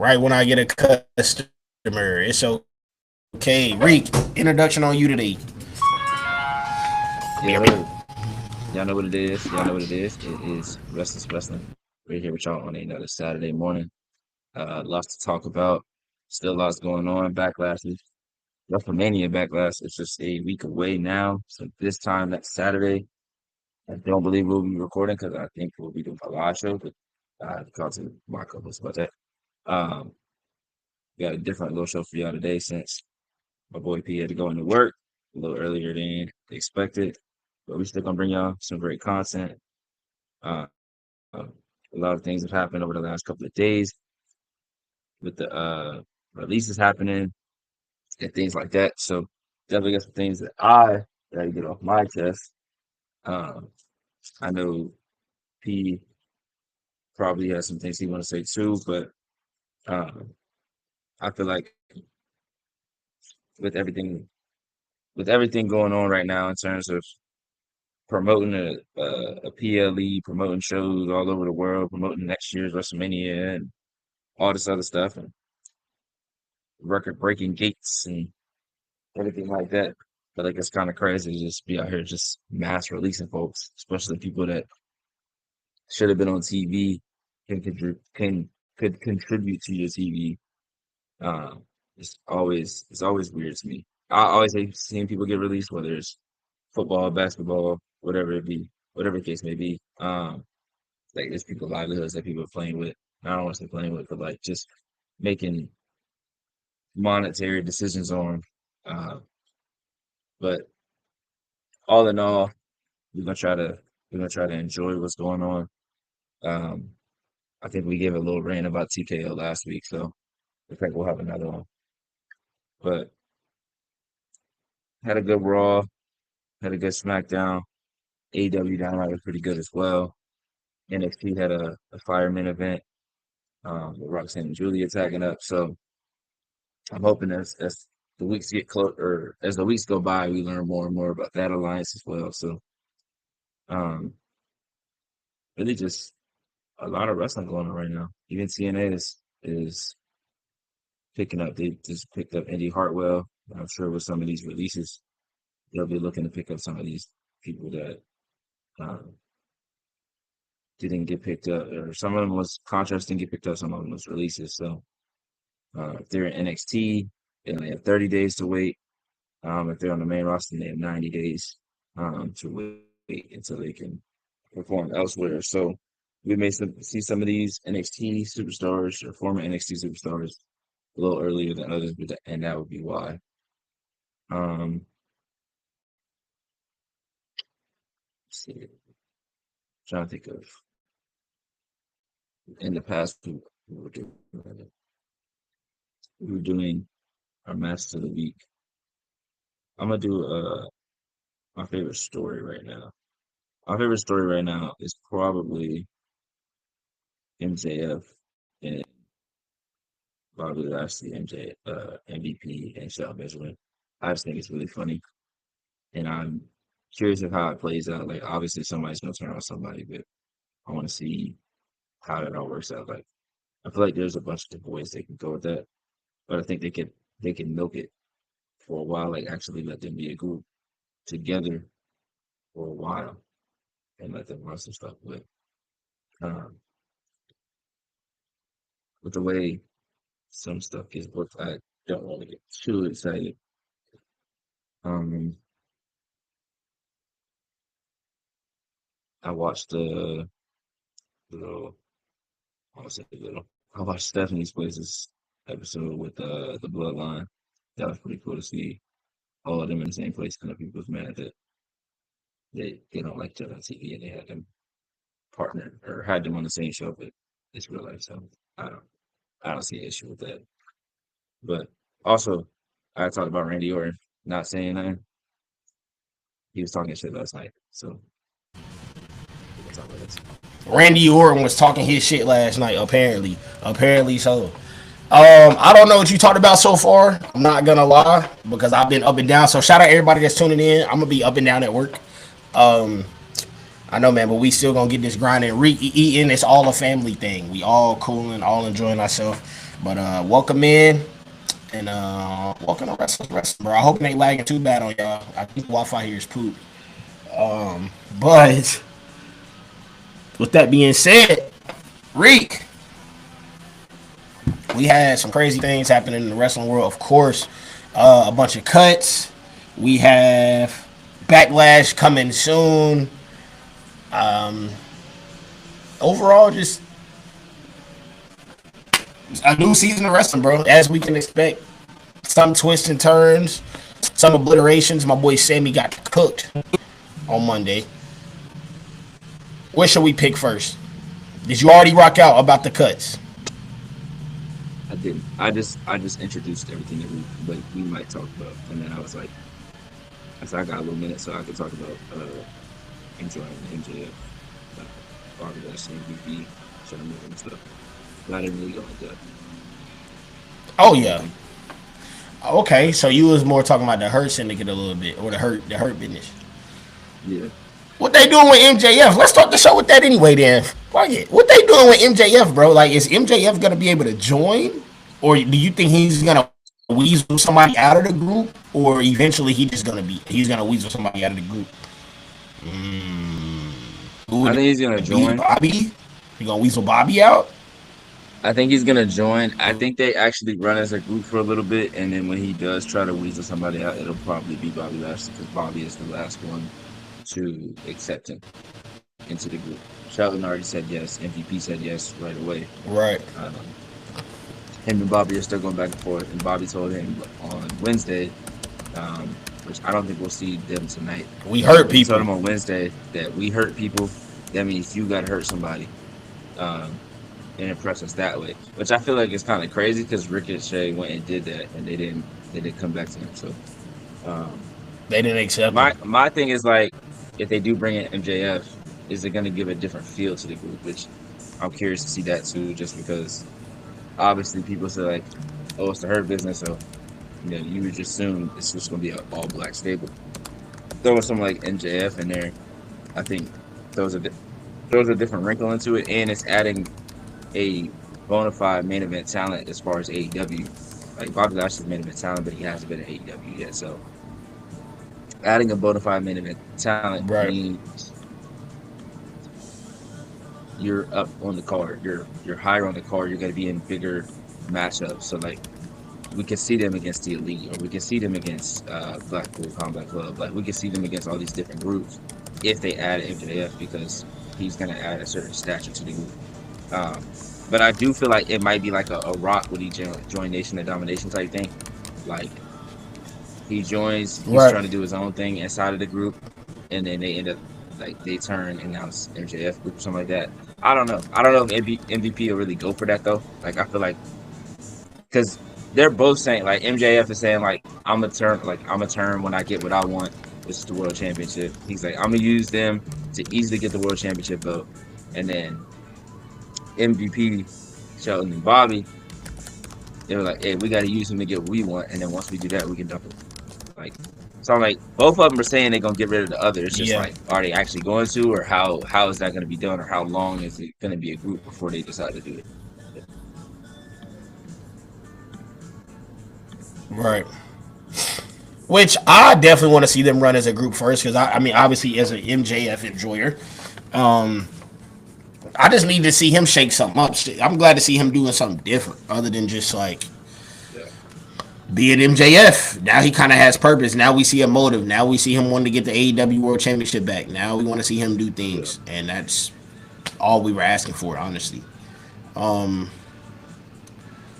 right when I get a customer. It's okay. Reek, introduction on you today. Yo, y'all know what it is. Y'all know what it is. It is Restless Wrestling. We're here with y'all on another Saturday morning. Lots to talk about. Still lots going on. Backlash, WrestleMania Backlash is just a week away now. So this time, next Saturday, I don't believe we'll be recording because I think we'll be doing a live show. But I have to talk to my co-host about that. Um, we got a different little show for y'all today since my boy P had to go into work a little earlier than expected. But we still gonna bring y'all some great content. Uh, a lot of things have happened over the last couple of days with the releases happening and things like that. So definitely got some things that I got to get off my chest. Um, I know P probably has some things he want to say too, but um, I feel like with everything with everything going on right now in terms of promoting a PLE, promoting shows all over the world, promoting next year's WrestleMania and all this other stuff, and record breaking gates and everything like that. But like it's kind of crazy to just be out here just mass releasing folks, especially people that should have been on TV could contribute to your TV. Um, it's always weird to me. I always hate seeing people get released, whether it's football, basketball, whatever it be, whatever the case may be. Like there's people livelihoods that people are playing with. I don't want to say playing with, but like just making monetary decisions on. Uh, but all in all, we're gonna try to we're gonna try to enjoy what's going on. Um, I think we gave a little rant about TKO last week, so I think we'll have another one. But had a good Raw, had a good SmackDown. AEW Dynamite was pretty good as well. NXT had a fireman event with Roxanne and Julia tagging up. So I'm hoping as the weeks get close or as the weeks go by, we learn more and more about that alliance as well. So um, really just a lot of wrestling going on right now. Even TNA is picking up. They just picked up Indy Hartwell. I'm sure with some of these releases, they'll be looking to pick up some of these people that um, didn't get picked up, or some of them was contracts didn't get picked up. Some of them was releases. So if they're in NXT, they only have 30 days to wait. If they're on the main roster, they have 90 days to wait until they can perform elsewhere. So we may see some of these NXT superstars or former NXT superstars a little earlier than others, and that would be why. Um, let's see, trying to think of in the past we were doing our matches of the week. I'm gonna do my favorite story right now. My favorite story right now is probably MJF and Bobby Lashley, MVP, and Shelton Benjamin. I just think it's really funny, and I'm curious of how it plays out. Like, obviously, somebody's gonna turn on somebody, but I want to see how that all works out. Like, I feel like there's a bunch of different ways they can go with that, but I think they can milk it for a while. Like, actually let them be a group together for a while and let them run some stuff. But um, with the way some stuff gets booked, I don't want to get too excited. Um, I watched the little, I was say little. I watched Stephanie's Places episode with the Bloodline. That was pretty cool to see all of them in the same place. And people was mad that they don't like each other on TV and they had them partnered or had them on the same show, but it's real life, so I don't I don't see an issue with that. But also, I talked about Randy Orton not saying that. He was talking shit last night, so we can talk about this. Randy Orton was talking his shit last night. Apparently so. I don't know what you talked about so far. I'm not gonna lie because I've been up and down. So shout out everybody that's tuning in. I'm gonna be up and down at work. Um, I know, man, but we still gonna get this grinding. Eating, it's all a family thing. We all cooling, all enjoying ourselves. But welcome in and welcome to Restless Wrestling, bro. I hope it ain't lagging too bad on y'all. I think Wi-Fi here is poop. But with that being said, Reek, we had some crazy things happening in the wrestling world. Of course, a bunch of cuts. We have Backlash coming soon. Overall, just a new season of wrestling, bro. As we can expect, some twists and turns, some obliterations. My boy Sammy got cooked on Monday. What should we pick first? Did you already rock out about the cuts? I didn't. I just introduced everything that we might talk about, and then I was like, I said I got a little minute, so I could talk about enjoying MJF, Bobby Lashley, MVP, Sherman and stuff. But I didn't really go into that. Oh yeah. Okay, so you was more talking about the Hurt Syndicate a little bit, or the Hurt business. Yeah. What they doing with MJF? Let's start the show with that anyway. Then, fuck it. What they doing with MJF, bro? Like, is MJF gonna be able to join, or do you think he's gonna weasel somebody out of the group, or eventually he's gonna weasel somebody out of the group? I think he's gonna join. Bobby? You gonna weasel Bobby out? I think he's gonna join. I think they actually run as a group for a little bit, and then when he does try to weasel somebody out, it'll probably be Bobby Lashley because Bobby is the last one to accept him into the group. Sheldon already said yes. MVP said yes right away. Right. Him and Bobby are still going back and forth, and Bobby told him on Wednesday, which I don't think we'll see them tonight. We hurt He people. told him on Wednesday that we hurt people. That means you got to hurt somebody. And impress us that way, which I feel like is kind of crazy because Ricochet went and did that, and they didn't come back to him. So They didn't accept my thing is like, if they do bring in MJF, is it going to give a different feel to the group? Which I'm curious to see that too, just because obviously people say like, oh, it's the Hurt business, so you would just assume it's just going to be an all black stable. Throwing something like MJF in there, I think throws a different wrinkle into it, and it's adding a bona fide main event talent as far as AEW. Like Bobby Lashley's main event talent, but he hasn't been at AEW yet. So adding a bona fide main event talent means you're up on the card. You're higher on the card. You're going to be in bigger matchups. So like we can see them against the Elite, or we can see them against Blackpool Combat Club. Like we can see them against all these different groups if they add MJF, because he's going to add a certain stature to the group. But I do feel like it might be like a Rock when he joined Nation of Domination type thing. Like he joins, he's trying to do his own thing inside of the group, and then they end up like they turn and now it's MJF group or something like that. I don't know if MVP will really go for that though. Like I feel like because they're both saying like MJF is saying like I'm a turn when I get what I want, which is the world championship. He's like I'm gonna use them to easily get the world championship belt, and then MVP, Sheldon and Bobby, they were like, hey, we got to use him to get what we want, and then once we do that, we can dump him. Like, so I'm like, both of them are saying they're going to get rid of the other. It's just like, are they actually going to, or how is that going to be done, or how long is it going to be a group before they decide to do it? Right. Which I definitely want to see them run as a group first, because I mean, obviously as an MJF enjoyer, I just need to see him shake something up. I'm glad to see him doing something different other than just like being MJF. Now he kind of has purpose. Now we see a motive. Now we see him wanting to get the AEW World Championship back. Now we want to see him do things, and that's all we were asking for, honestly.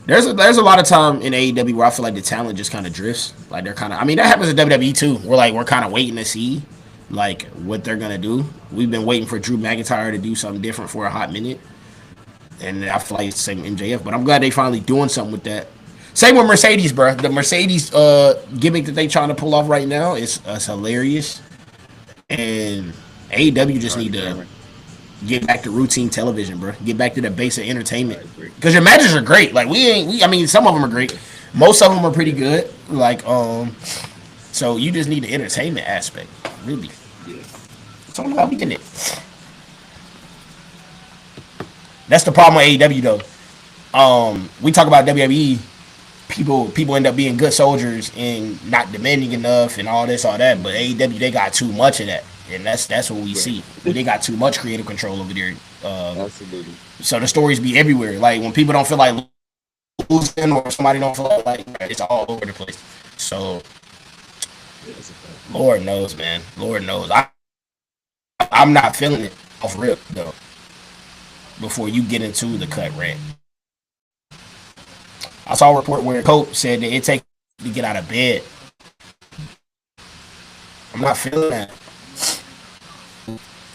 There's a lot of time in AEW where I feel like the talent just kind of drifts. Like they're kind of. I mean, that happens in WWE too. We're kind of waiting to see like what they're gonna do. We've been waiting for Drew McIntyre to do something different for a hot minute, and I feel like it's the same MJF. But I'm glad they finally doing something with that. Same with Mercedes, bro. The Mercedes gimmick that they trying to pull off right now is hilarious, and AEW just need to get back to routine television, bro. Get back to the basic entertainment, because your matches are great. Like I mean, some of them are great. Most of them are pretty good. Like so you just need the entertainment aspect, really. It's all about getting it. That's the problem with AEW though. We talk about WWE. People end up being good soldiers and not demanding enough and all this, all that. But AEW, they got too much of that, and that's what we Right. see. They got too much creative control over there. Absolutely. So the stories be everywhere. Like when people don't feel like losing or somebody don't feel like it's all over the place. So Yeah, that's a fact. Lord knows, man. Lord knows. I'm not feeling it off rip though. Before you get into the cut rant, I saw a report where Coach said that it takes to get out of bed. I'm not feeling that.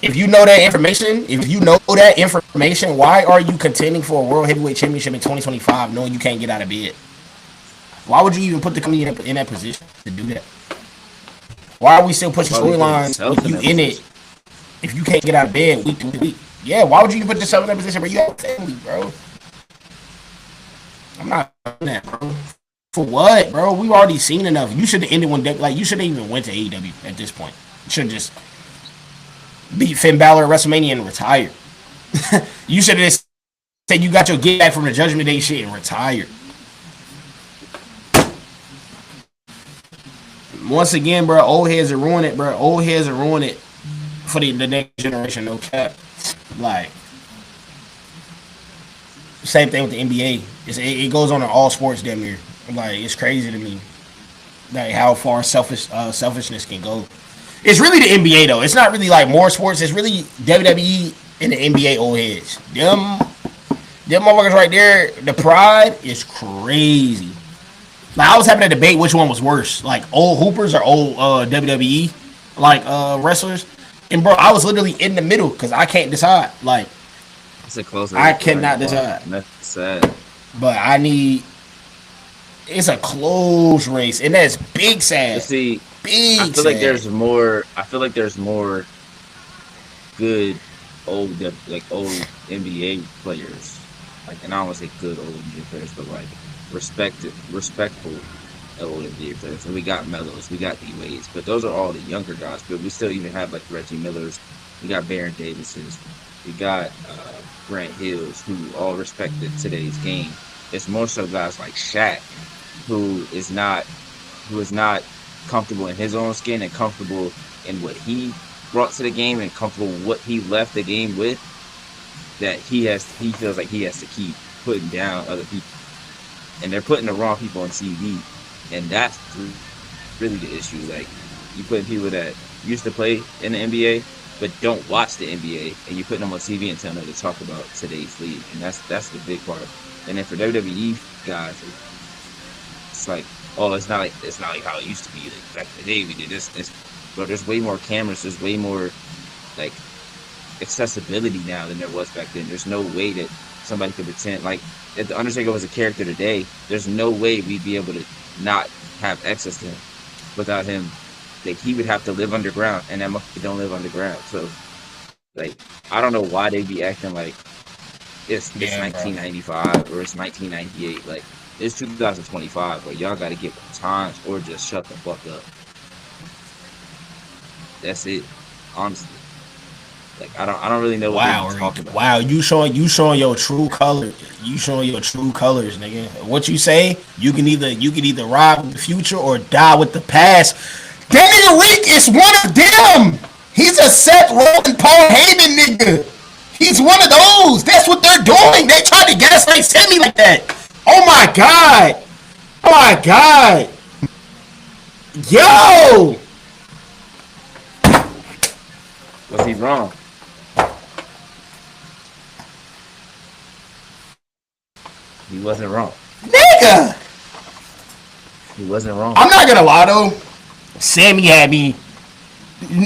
If you know that information, why are you contending for a world heavyweight championship in 2025 knowing you can't get out of bed? Why would you even put the company in that position to do that? Why are we still pushing Probably put storylines himself with in you that in it position. if you can't get out of bed week to week? Yeah, why would you even put yourself in that position where you have a family, bro? I'm not doing that, bro. For what, bro? We've already seen enough. You should have ended one day. Like you should have even went to AEW at this point. You should have just beat Finn Balor at WrestleMania and retired. You should have said you got your get back from the Judgment Day shit and retired. Once again, bro, old heads are ruining it, bro. Old heads are ruining it for the next generation. No cap. Like same thing with the NBA. It goes on in all sports, damn near. Like it's crazy to me, like how far selfishness can go. It's really the NBA though. It's not really like more sports. It's really WWE and the NBA old heads. Them motherfuckers right there. The pride is crazy. Like I was having a debate which one was worse, like old hoopers or old WWE like wrestlers. And bro, I was literally in the middle because I can't decide. Like It's a close I race, bro. I ain't cannot gonna lie. decide. And that's sad. But I need. It's a close race, and that's big But sad. see, I Big feel like sad. there's more. I feel like there's more good like old NBA players. Like, and I don't want to say good old NBA players, but like respectful old NBA players. And we got Mellows, we got D Wades, but those are all the younger guys. But we still even have like Reggie Millers, we got Baron Davises, we got Grant Hills, who all respected today's game. It's more so guys like Shaq, who is not comfortable in his own skin and comfortable in what he brought to the game and comfortable with what he left the game with, that he feels like he has to keep putting down other people, and they're putting the wrong people on TV, and that's really the issue. Like, you putting people that used to play in the NBA but don't watch the NBA, and you putting them on TV and telling them to talk about today's league, and that's the big part. And then for WWE guys, it's like, oh, it's not like how it used to be. Like back in the day, we did this. But there's way more cameras. There's way more like accessibility now than there was back then. There's no way that somebody could pretend like if the Undertaker was a character today. There's no way we'd be able to not have access to him without him. Like, he would have to live underground, and that motherfucker don't live underground. So, like, I don't know why they be acting like it's Yeah, bro. 1995 or it's 1998. Like, it's 2025, where y'all got to get with the times or just shut the fuck up. That's it, honestly. Like, I don't really know what they be talking about. Wow, you showing your true colors. You showing your true colors, nigga. What you say? You can either ride with the future or die with the past. Daniel Reek is one of them. He's a Seth Rollins, Paul Heyman nigga. He's one of those. That's what they're doing. They tried to gaslight Sammy like that. Oh my god. Oh my god. Yo. Was he wrong? He wasn't wrong. Nigga. He wasn't wrong. I'm not gonna lie though. Sammy had me.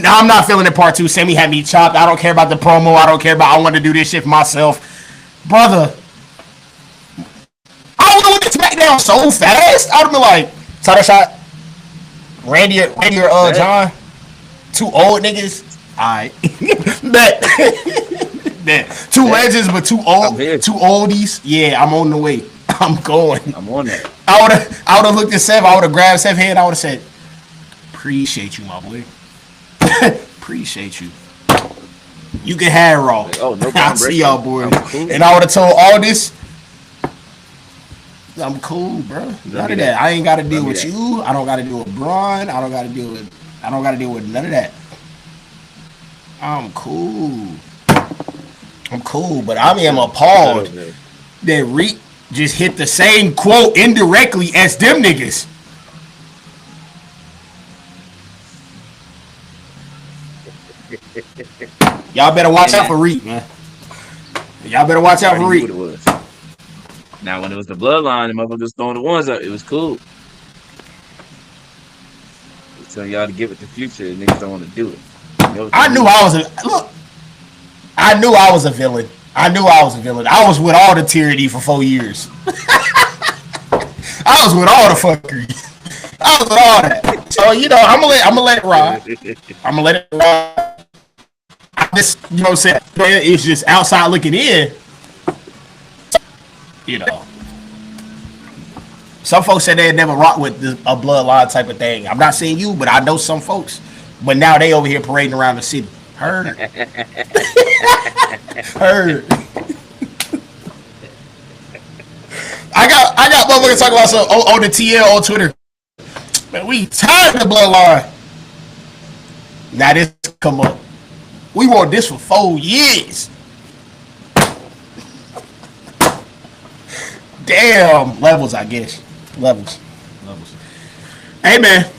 I'm not feeling it part two. Sammy had me chopped. I don't care about the promo. I don't care about. I want to do this shit for myself, brother. I would have went to SmackDown so fast. I would have been like, title shot, Randy or John, two old niggas. Alright, bet. Two legends, but two oldies. Yeah, I'm on the way. I'm going. I'm on that. I would have looked at Seth. I would have grabbed Seth's hand. I would have said, "Appreciate you, my boy. Appreciate you. You can have Raw. Like, oh, no I'll see y'all, boy. boys." And I would have told Aldis, I'm cool, bro. Run None me of that. that. I ain't got to deal Run me with that. you. I don't got to deal with Braun. I don't got to deal with. I don't got to deal with none of that. I'm cool. I'm cool, but I am You good appalled over there. that Reek just hit the same quote indirectly as them niggas. Y'all better Hey watch out man, for Reek, man. Y'all better watch you out for already knew what Reek. it was. Now when it was the bloodline, the motherfuckers throwing the ones up, it was cool. I was telling y'all to get with the future, and niggas don't want to do it. You know what I that knew I means? was a look. I knew I was a villain. I knew I was a villain. I was with all the tyranny for 4 years. I was with all the fuckery. I was with all that. So I'm gonna let it ride. I'm gonna let it ride. I just what I'm saying. It's just outside looking in. You know, some folks said they'd never rock with a bloodline type of thing. I'm not saying you, but I know some folks. But now they over here parading around the city. Heard, heard. I got motherfuckers talking about some on the TL on Twitter. Man, we tired of the bloodline. Now this come up. We want this for 4 years. Damn levels, I guess. Levels. Hey man,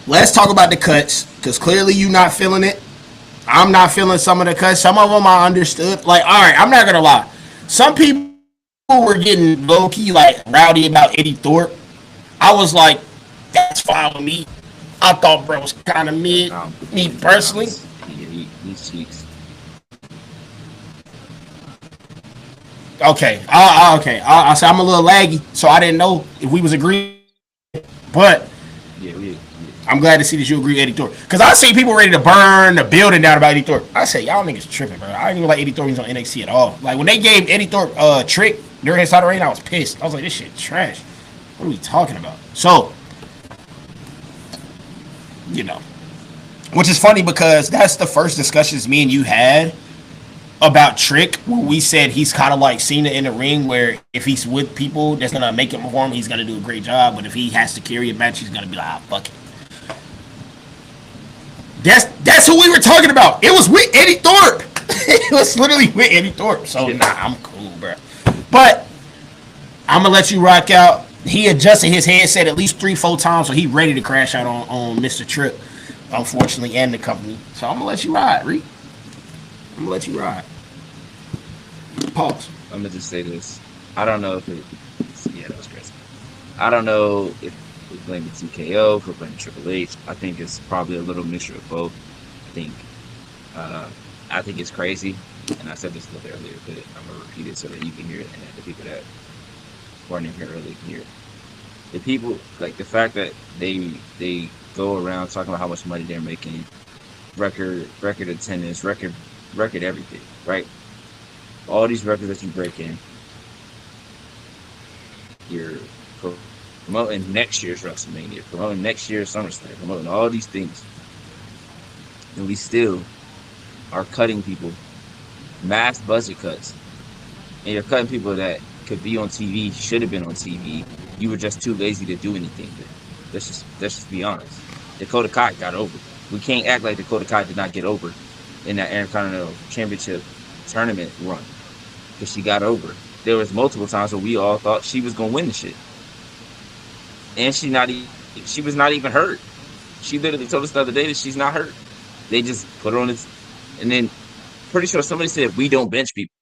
let's talk about the cuts because clearly you not feeling it. I'm not feeling some of the cuts. Some of them I understood. Like, all right, I'm not gonna lie. Some people were getting low key like rowdy about Eddie Thorpe. I was like, that's fine with me. I thought bro was kind of mid. Me To be personally. honest, he's cheeks. Okay. Okay. I said I'm a little laggy, so I didn't know if we was agreeing. But Yeah, we. I'm glad to see that you agree with Eddie Thorpe. Because I see people ready to burn the building down about Eddie Thorpe. I said, y'all niggas tripping, bro. I didn't even like Eddie Thorpe. He's on NXT at all. Like, when they gave Eddie Thorpe trick during his title reign, I was pissed. I was like, this shit trash. What are we talking about? So, which is funny because that's the first discussions me and you had about Trick, where we said he's kind of like Cena in the ring, where if he's with people that's gonna make him perform, he's gonna do a great job. But if he has to carry a match, he's gonna be like, fuck it. That's who we were talking about. It was with Eddie Thorpe. It was literally with Eddie Thorpe. So nah, I'm cool, bro. But I'm gonna let you rock out. He adjusted his headset at least 3-4 times, so he ready to crash out on Mr. Tripp, unfortunately, and the company. So I'm gonna let you ride, Reek. I'm gonna let you ride. Pause. I'm gonna just say this. I don't know if it. Yeah, that was crazy. I don't know if we blame the TKO for blaming Triple H. I think it's probably a little mixture of both. I think, uh, I think it's crazy, and I said this a little bit earlier, but I'm gonna repeat it so that you can hear it, and that the people that weren't in here earlier can hear it. The people, like the fact that they go around talking about how much money they're making, record attendance, record everything, right? All these records that you break in, you're promoting next year's WrestleMania, promoting next year's SummerSlam, promoting all these things, and we still are cutting people, mass budget cuts, and you're cutting people that could be on TV, should have been on TV. You were just too lazy to do anything. Let's just be honest. Dakota Kai got over. We can't act like Dakota Kai did not get over in that Intercontinental Championship tournament run, because she got over. There was multiple times where we all thought she was gonna win the shit, and she was not even hurt. She literally told us the other day that she's not hurt. They just put her on this, and then pretty sure somebody said we don't bench people,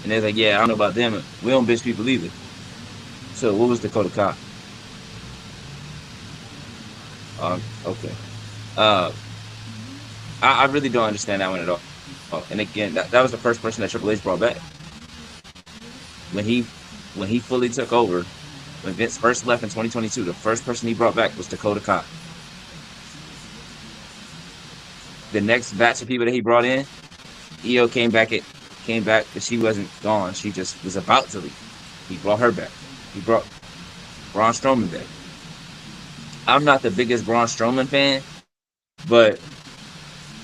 and they're like, yeah, I don't know about them. We don't bench people either. So what was Dakota Kai? Okay. I really don't understand that one at all. And again, that was the first person that Triple H brought back. When he fully took over, when Vince first left in 2022, the first person he brought back was Dakota Kai. The next batch of people that he brought in, EO came back, but she wasn't gone. She just was about to leave. He brought her back. He brought Braun Strowman back. I'm not the biggest Braun Strowman fan, but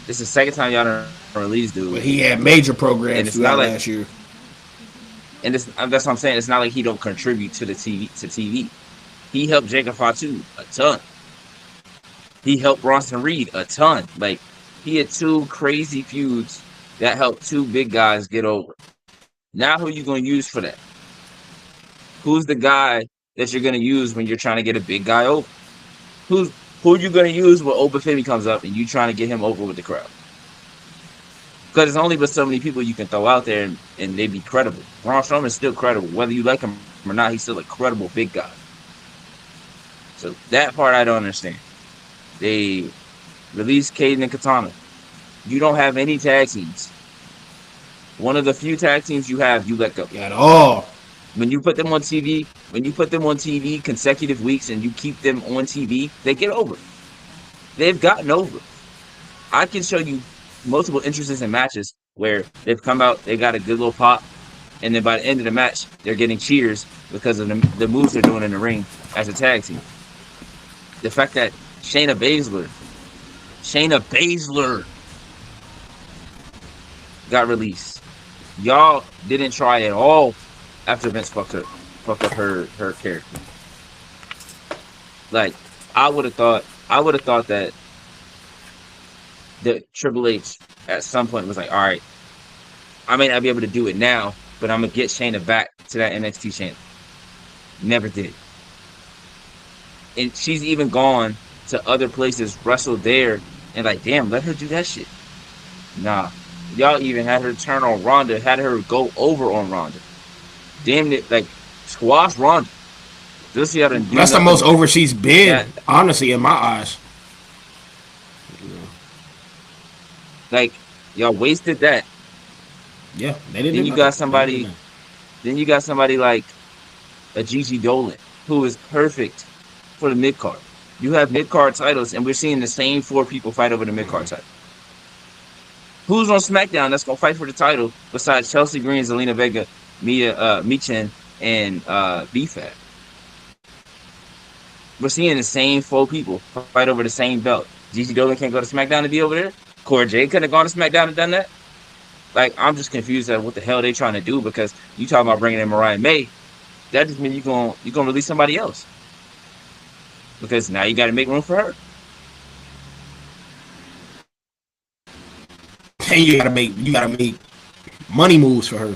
it's the second time y'all done released dude. But he had major programs and it's throughout not like last year. And that's what I'm saying. It's not like he don't contribute to the TV. He helped Jacob Fatu a ton. He helped Bronson Reed a ton. Like, he had two crazy feuds that helped two big guys get over. Now, who are you going to use for that? Who's the guy that you're going to use when you're trying to get a big guy over? Who are you going to use when Obafemi comes up and you trying to get him over with the crowd? Because there's only but so many people you can throw out there and they be credible. Braun Strowman's still credible. Whether you like him or not, he's still a credible big guy. So that part I don't understand. They released Caden and Katana. You don't have any tag teams. One of the few tag teams you have, you let go. At all. When you put them on TV, consecutive weeks and you keep them on TV, they get over. They've gotten over. I can show you multiple instances in matches where they've come out, they got a good little pop, and then by the end of the match, they're getting cheers because of the moves they're doing in the ring as a tag team. The fact that Shayna Baszler got released. Y'all didn't try at all after Vince fucked up her character. Like, I would have thought that Triple H at some point was like, all right, I may not be able to do it now, but I'm gonna get Shayna back to that NXT champion. Never did. And she's even gone to other places, wrestled there, and like, damn, let her do that shit. Nah. Y'all even had her turn on Ronda, had her go over on Ronda. Damn it, like, squash Ronda. That's the most over she's been, honestly, in my eyes. Like, y'all wasted that. Yeah, they didn't. Then you got somebody like a Gigi Dolan, who is perfect for the mid card. You have mid card titles, and we're seeing the same four people fight over the mid card title. Who's on SmackDown that's gonna fight for the title besides Chelsea Green, Zelina Vega, Michin, and B-Fab? We're seeing the same four people fight over the same belt. Gigi Dolan can't go to SmackDown to be over there. Cora Jade couldn't have gone to SmackDown and done that. Like, I'm just confused at what the hell they trying to do, because you talking about bringing in Mariah May. That just means you're gonna release somebody else, because now you got to make room for her. And you gotta make money moves for her.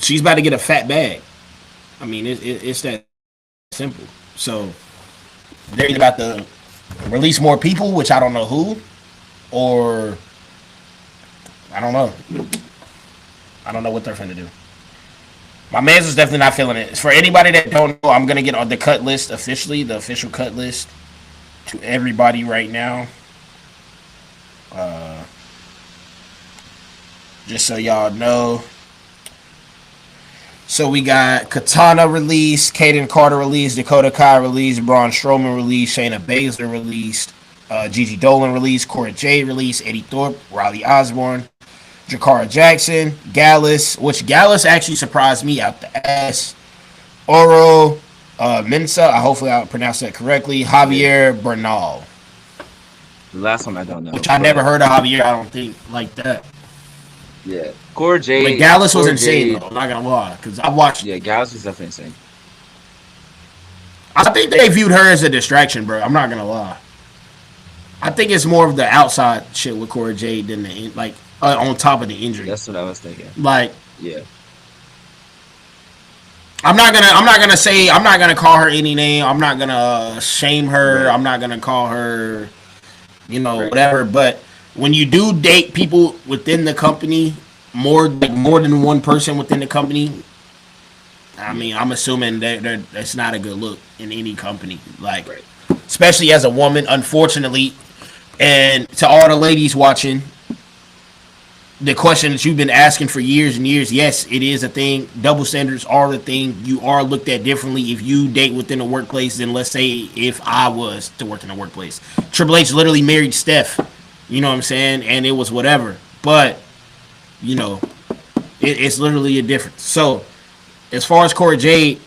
She's about to get a fat bag. I mean, it's that simple. So they're either about to release more people, which I don't know who, or I don't know. I don't know what they're finna do. My man's is definitely not feeling it. For anybody that don't know, I'm gonna get on the cut list officially, the official cut list to everybody right now. Just so y'all know. So we got Katana released, Kaden Carter released, Dakota Kai released, Braun Strowman released, Shayna Baszler released, Gigi Dolan released, Cora Jade released, Eddie Thorpe, Riley Osborne, Jakara Jackson, Gallus, which Gallus actually surprised me out the ass, Oro Mensa, hopefully I pronounced that correctly, Javier Bernal. The last one I don't know. Which I never heard of Javier, I don't think, like that. Yeah. Cora Jade. But Gallus was insane, though. I'm not going to lie. Because I watched. Yeah, Gallus was definitely insane. I think they viewed her as a distraction, bro. I'm not going to lie. I think it's more of the outside shit with Cora Jade than the, on top of the injury. That's what I was thinking. Like. Yeah. I'm not gonna call her any name. I'm not gonna shame her. Right. I'm not gonna call her, whatever. But when you do date people within the company, more than one person within the company, I mean, I'm assuming that that's not a good look in any company. Like, right. Especially as a woman, unfortunately. And to all the ladies watching, the question that you've been asking for years and years, yes, it is a thing. Double standards are the thing. You are looked at differently if you date within the workplace than, let's say, if I was to work in the workplace. Triple H literally married Steph, you know what I'm saying? And it was whatever. But, it's literally a difference. So, as far as Cora Jade,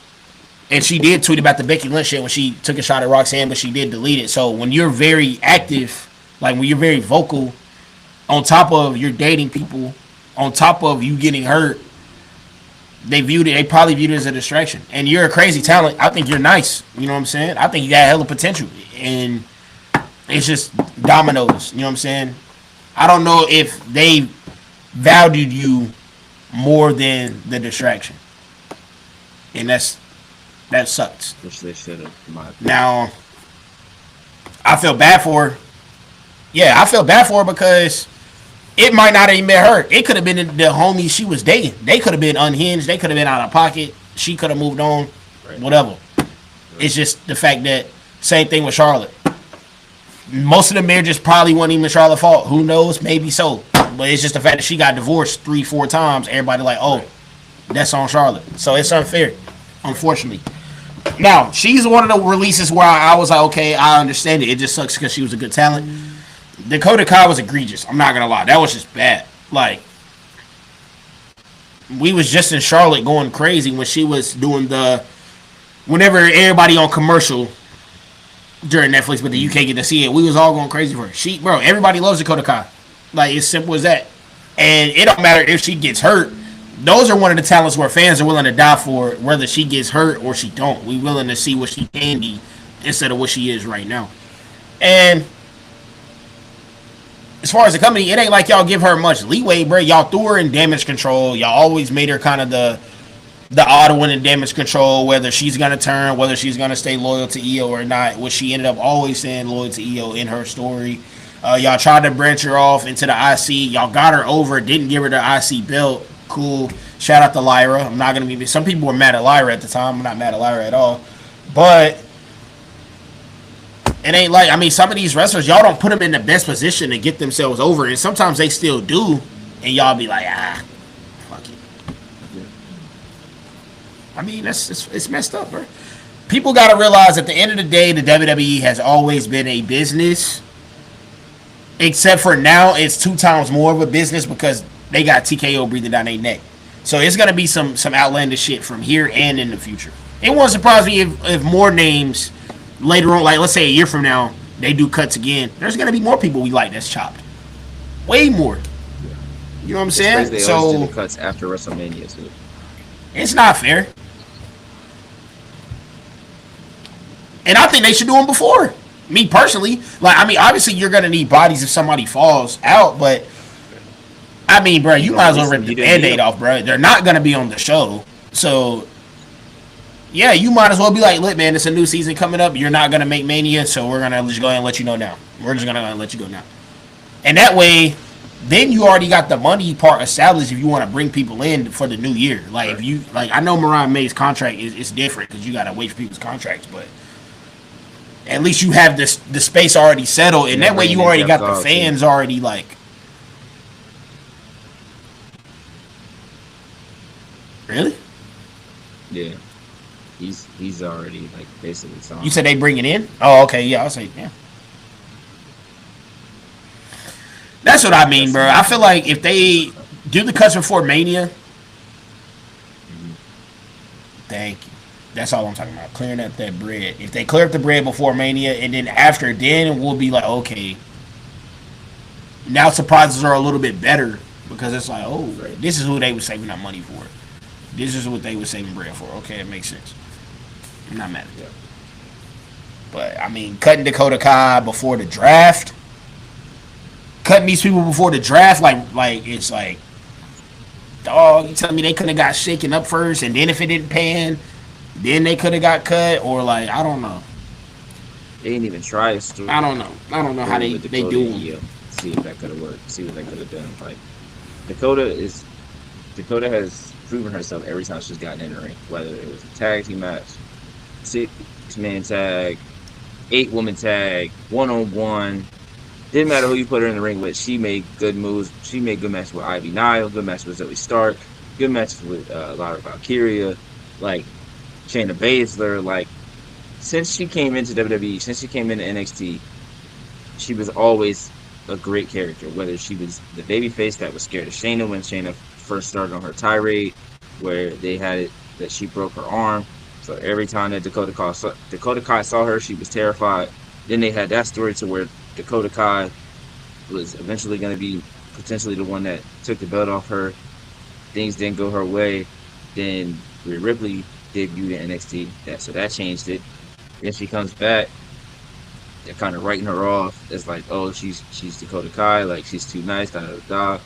and she did tweet about the Becky Lynch shit when she took a shot at Roxanne, but she did delete it. So, when you're very active, like when you're very vocal, on top of you're dating people on top of you getting hurt, they probably viewed it as a distraction. And you're a crazy talent. I think you're nice. You know what I'm saying? I think you got hella potential. And it's just dominoes. You know what I'm saying? I don't know if they valued you more than the distraction. And that sucks. Which they should have, in my opinion. Now, I feel bad for her. Yeah, I feel bad for her because it might not have even been her. It could have been the homies she was dating. They could have been unhinged. They could have been out of pocket. She could have moved on. Right. Whatever. It's just the fact that same thing with Charlotte. Most of the marriages probably wasn't even Charlotte's fault. Who knows? Maybe so. But it's just the fact that she got divorced 3-4 times. Everybody like, oh, that's on Charlotte. So it's unfair, unfortunately. Now, she's one of the releases where I was like, okay, I understand it. It just sucks because she was a good talent. Dakota Kai was egregious. I'm not going to lie. That was just bad. Like, we was just in Charlotte going crazy when she was doing whenever everybody on commercial during Netflix, but you can't get to see it. We was all going crazy for her. Bro, everybody loves Dakota Kai. Like, it's simple as that. And it don't matter if she gets hurt. Those are one of the talents where fans are willing to die for, whether she gets hurt or she don't. We willing to see what she can be instead of what she is right now. And as far as the company, it ain't like y'all give her much leeway, bro. Y'all threw her in damage control. Y'all always made her kind of the odd one in damage control, whether she's going to turn, whether she's going to stay loyal to EO or not, which she ended up always staying loyal to EO in her story. Y'all tried to branch her off into the IC. Y'all got her over, didn't give her the IC belt. Cool. Shout out to Lyra. I'm not going to be... Some people were mad at Lyra at the time. I'm not mad at Lyra at all. But it ain't like... I mean, some of these wrestlers, y'all don't put them in the best position to get themselves over. And sometimes they still do. And y'all be like, fuck it. I mean, it's messed up, bro. People got to realize at the end of the day, the WWE has always been a business. Except for now, it's 2 times more of a business because they got TKO breathing down their neck. So it's going to be some outlandish shit from here and in the future. It won't surprise me if more names later on, like let's say a year from now, they do cuts again. There's going to be more people we like that's chopped. Way more. You know what I'm saying? They always do the cuts after WrestleMania, too. It's not fair. And I think they should do them before. Me personally. Like, I mean, obviously you're going to need bodies if somebody falls out, but I mean, bro, you might as well rip the Band-Aid off, bro. They're not going to be on the show. So, yeah, you might as well be like, look, man, it's a new season coming up. You're not going to make Mania, so we're going to just go ahead and let you know now. We're just going to let you go now. And that way, then you already got the money part established if you want to bring people in for the new year. Like, if you, like, I know Mariah May's contract is different because you got to wait for people's contracts, but at least you have the space already settled. And that way you already got the fans already, like, really? Yeah. He's already like basically signed. You said they bring it in? Oh, okay, yeah, I'll say yeah. That's what I mean, bro. I feel like if they do the cuts before Mania, thank you. That's all I'm talking about. Clearing up that bread. If they clear up the bread before Mania, and then after, then we'll be like, okay. Now surprises are a little bit better because it's like, oh, this is who they were saving that money for. This is what they were saving bread for. Okay, it makes sense. I'm not mad at that. But, I mean, cutting Dakota Kai before the draft, cutting these people before the draft, like it's like, dog, you telling me they couldn't have got shaken up first, and then if it didn't pan, then they could have got cut, or like, I don't know. They didn't even try. I don't know. I don't know how they do them. See if that could have worked. See what they could have done. Like, Dakota has proven herself every time she's gotten in the ring, whether it was a tag team match, 6-man tag, 8-woman tag, 1-on-1. Didn't matter who you put her in the ring with. She made good moves. She made good matches with Ivy Nile, good matches with Zoe Stark, good matches with Lara Valkyria, like Shayna Baszler. Like, since she came into WWE, since she came into NXT, she was always a great character. Whether she was the babyface that was scared of Shayna when Shayna first started on her tirade, where they had it that she broke her arm. So every time that Dakota Kai saw her, she was terrified. Then they had that story to where Dakota Kai was eventually going to be potentially the one that took the belt off her. Things didn't go her way. Then Rhea Ripley debuted in NXT. That changed it. Then she comes back. They're kind of writing her off as like, oh, she's Dakota Kai, like she's too nice, da da da.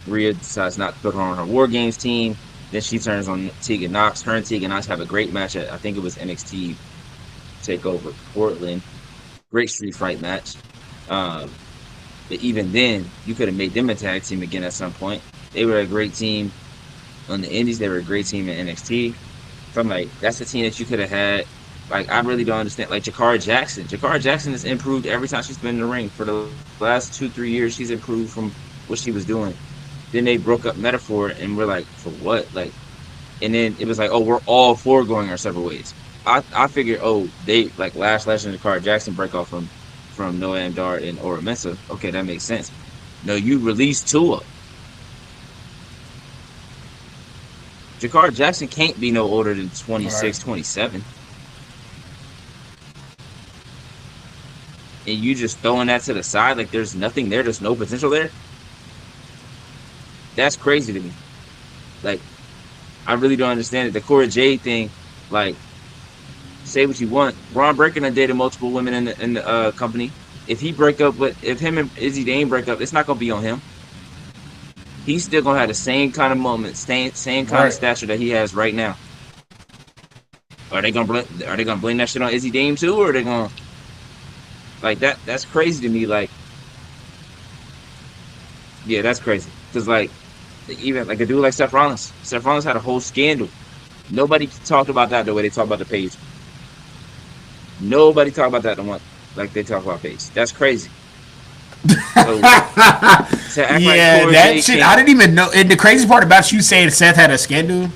Rhea decides not to put her on her War Games team. Then she turns on Tegan Knox. Her and Tegan Knox have a great match at, I think it was NXT Takeover Portland. Great street fight match. Um, but even then, you could have made them a tag team again at some point. They were a great team on the Indies. They were a great team in NXT. So I'm like, that's a team that you could have had. Like, I really don't understand. Like, Jakara Jackson. Jakara Jackson has improved every time she's been in the ring. For the last 2-3 years, she's improved from what she was doing. Then they broke up Metaphor, and we're like, for what? Like, and then it was like, oh, we're all four going our separate ways. I figured, oh, they like Lash and Jakara Jackson break off from Noam Dar and Ora Mensa. Okay, that makes sense. No, you released Tua. Jakara Jackson can't be no older than 26, 27. And you just throwing that to the side like there's nothing there, there's no potential there. That's crazy to me. Like, I really don't understand it. The Cora Jade thing, like, say what you want. Braun Breaker done dated multiple women in the company. If him and Izzy Dane break up, it's not gonna be on him. He's still gonna have the same kind of moment, same kind of stature that he has right now. Are they gonna blame that shit on Izzy Dane too, or are they gonna like that? That's crazy to me. Like, yeah, that's crazy. Cause like, even like a dude like Seth Rollins. Seth Rollins had a whole scandal. Nobody talked about that the way they talk about the Page. Nobody talked about that the one like they talk about Page. That's crazy. So, yeah, like that shit. I didn't even know. And the crazy part about you saying Seth had a scandal,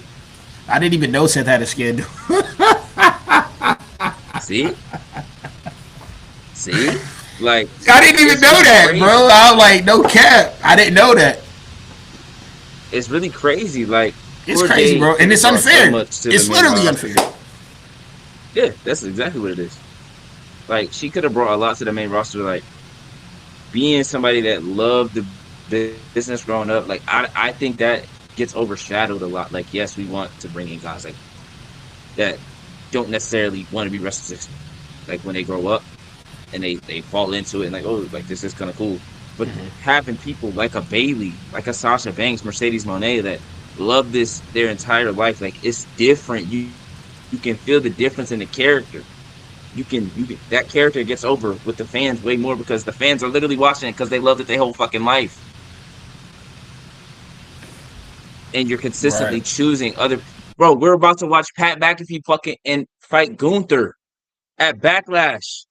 I didn't even know Seth had a scandal. See, like I didn't even know that, crazy. Bro. I was like, no cap. I didn't know that. It's really crazy. Like, it's crazy, bro, and it's unfair. So it's literally unfair. Yeah, that's exactly what it is. Like, she could have brought a lot to the main roster. Like, being somebody that loved the business growing up, like I think that gets overshadowed a lot. Like, yes, we want to bring in guys like that don't necessarily want to be wrestlers, like when they grow up and they fall into it and like, oh, like this is kind of cool. But having people like a Bayley, like a Sasha Banks, Mercedes Moné that love this their entire life, like it's different. You can feel the difference in the character. You can that character gets over with the fans way more because the fans are literally watching it because they loved it their whole fucking life. And you're consistently choosing other. Bro, we're about to watch Pat McAfee fucking and fight Gunther at Backlash.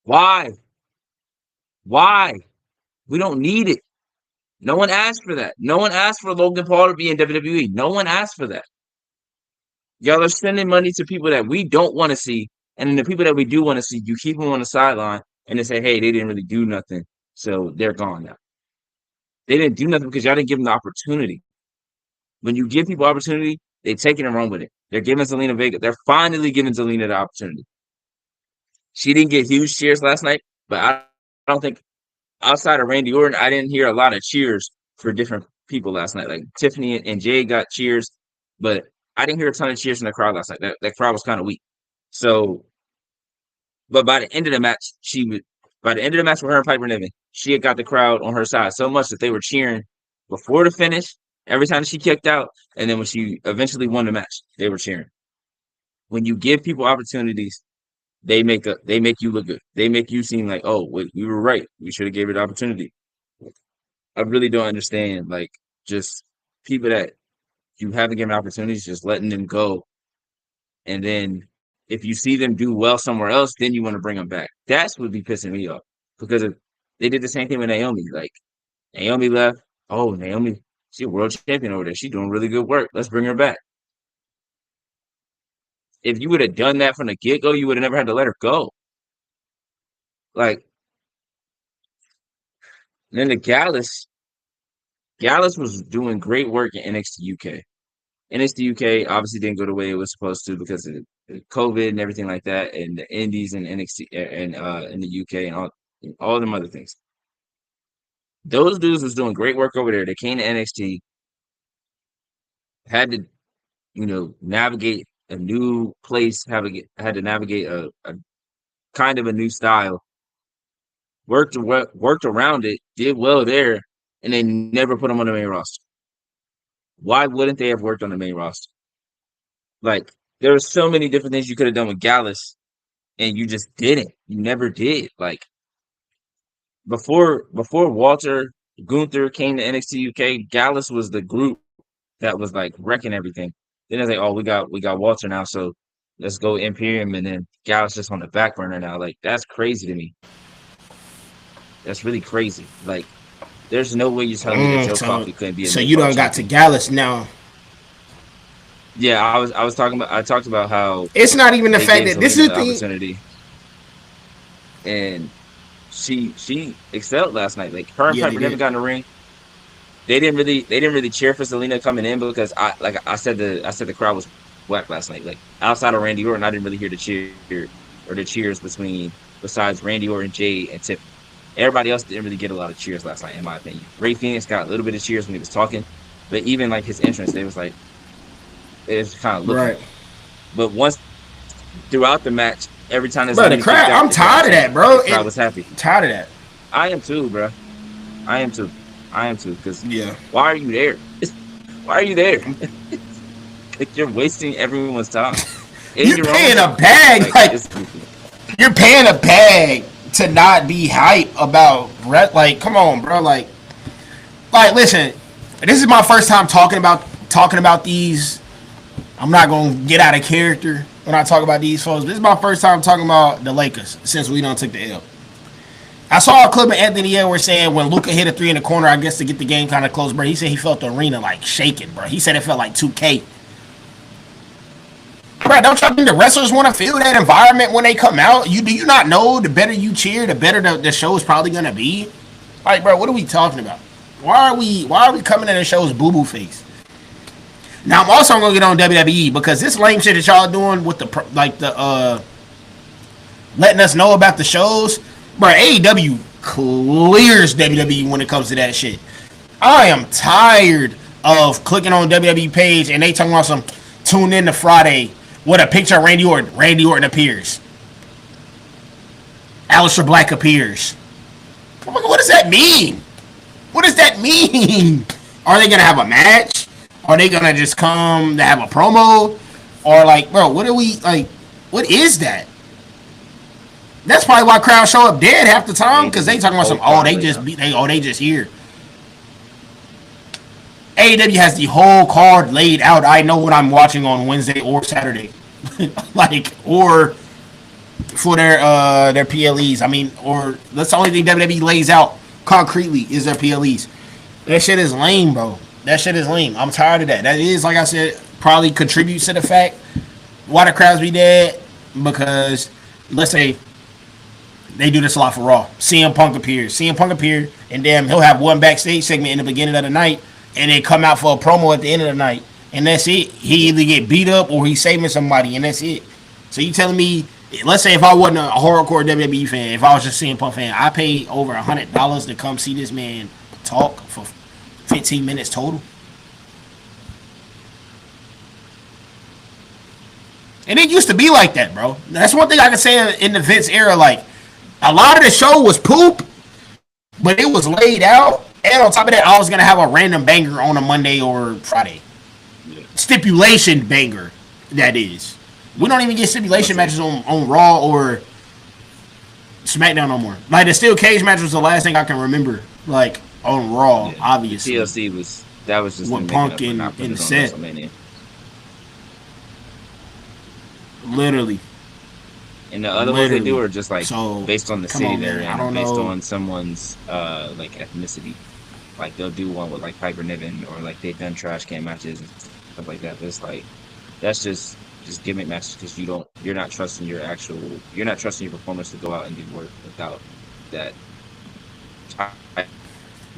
Why? We don't need it. No one asked for that. No one asked for Logan Paul to be in WWE. No one asked for that. Y'all are spending money to people that we don't want to see. And then the people that we do want to see, you keep them on the sideline and they say, hey, they didn't really do nothing. So they're gone now. They didn't do nothing because y'all didn't give them the opportunity. When you give people opportunity, they take it and run with it. They're giving Zelina Vega. They're finally giving Zelina the opportunity. She didn't get huge cheers last night, but I don't think outside of Randy Orton, I didn't hear a lot of cheers for different people last night. Like Tiffany and Jay got cheers, but I didn't hear a ton of cheers from the crowd last night. That crowd was kind of weak. So, but by the end of the match, by the end of the match with her and Piper Niven, she had got the crowd on her side so much that they were cheering before the finish, every time she kicked out, and then when she eventually won the match, they were cheering. When you give people opportunities, they make you look good. They make you seem like, oh, wait, we were right. We should have gave her the opportunity. I really don't understand, like, just people that you haven't given opportunities, just letting them go. And then if you see them do well somewhere else, then you want to bring them back. That's what be pissing me off. Because they did the same thing with Naomi. Like, Naomi left. Oh, Naomi, she's a world champion over there. She's doing really good work. Let's bring her back. If you would have done that from the get-go, you would have never had to let her go. Like, then the Gallus was doing great work in NXT UK. NXT UK obviously didn't go the way it was supposed to because of COVID and everything like that, and the Indies and NXT and in the UK and all them other things. Those dudes was doing great work over there. They came to NXT, had to, navigate a new place, had to navigate a kind of a new style, worked around it, did well there, and they never put them on the main roster. Why wouldn't they have worked on the main roster? Like, there were so many different things you could have done with Gallus, and you just didn't. You never did. Like, before Walter Gunther came to NXT UK, Gallus was the group that was like wrecking everything. Then it's like, oh, we got Walter now, so let's go Imperium, and then Gallus just on the back burner now. Like, that's crazy to me. That's really crazy. Like, there's no way you're telling me that Joe Coffey couldn't be a so you done got to Gallus now. Yeah, I talked about how it's not even the fact that this is the opportunity, and she excelled last night. Like, her and Piper never got in the ring. They didn't really cheer for Selena coming in because I said the crowd was whack last night. Like, outside of Randy Orton, I didn't really hear the cheers besides Randy Orton, Jay, and Tiffany. Everybody else didn't really get a lot of cheers last night, in my opinion. Ray Phoenix got a little bit of cheers when he was talking, but even like his entrance, they was like, it was kind of looking. Right. But once throughout the match, every time there's the crowd, I'm tired of that, bro. I was happy. Tired of that. I am too, bro. I am too. Because why are you there? Why are you there? Like, you're wasting everyone's time. You're paying a bag, like you're paying a bag to not be hype about, like, come on, bro. Like, listen, this is my first time talking about these. I'm not gonna get out of character when I talk about these folks. This is my first time talking about the Lakers since we done took the L. I saw a clip of Anthony Edwards saying when Luka hit a 3 in the corner, I guess to get the game kind of close, bro. He said he felt the arena like shaking, bro. He said it felt like 2K. Bro, don't y'all think the wrestlers want to feel that environment when they come out? Do you not know the better you cheer, the better the show is probably gonna be? Like, bro, what are we talking about? Why are we coming to the show's boo-boo face? Now, I'm also gonna get on WWE because this lame shit that y'all doing with the letting us know about the shows, bro. AEW clears WWE when it comes to that shit. I am tired of clicking on WWE page and they talking about some tune in to Friday with a picture of Randy Orton. Randy Orton appears. Aleister Black appears. What does that mean? What does that mean? Are they gonna have a match? Are they gonna just come to have a promo? Or like, bro, what are we like? What is that? That's probably why crowds show up dead half the time because they talking about some. They just here. AEW has the whole card laid out. I know what I'm watching on Wednesday or Saturday, or for their PLEs. I mean, or that's the only thing WWE lays out concretely is their PLEs. That shit is lame, bro. That shit is lame. I'm tired of that. That is, like I said, probably contributes to the fact why the crowds be dead because let's say they do this a lot for Raw. CM Punk appears, and damn, he'll have one backstage segment in the beginning of the night, and then come out for a promo at the end of the night, and that's it. He either get beat up or he's saving somebody, and that's it. So you telling me, let's say if I wasn't a hardcore WWE fan, if I was just CM Punk fan, I paid over $100 to come see this man talk for 15 minutes total. And it used to be like that, bro. That's one thing I can say in the Vince era. Like, a lot of the show was poop, but it was laid out. And on top of that, I was going to have a random banger on a Monday or Friday. Yeah. Stipulation banger, that is. We don't even get stipulation matches on Raw or SmackDown no more. Like, the steel cage match was the last thing I can remember. Like, on Raw, obviously. TLC was just with Punk in the set. Literally. And the other ones they do are just like based on the city they're in, based on someone's like ethnicity. Like they'll do one with like Piper Niven or like they've done trash can matches and stuff like that. But it's like that's just gimmick matches because you're not trusting your performance to go out and do work without that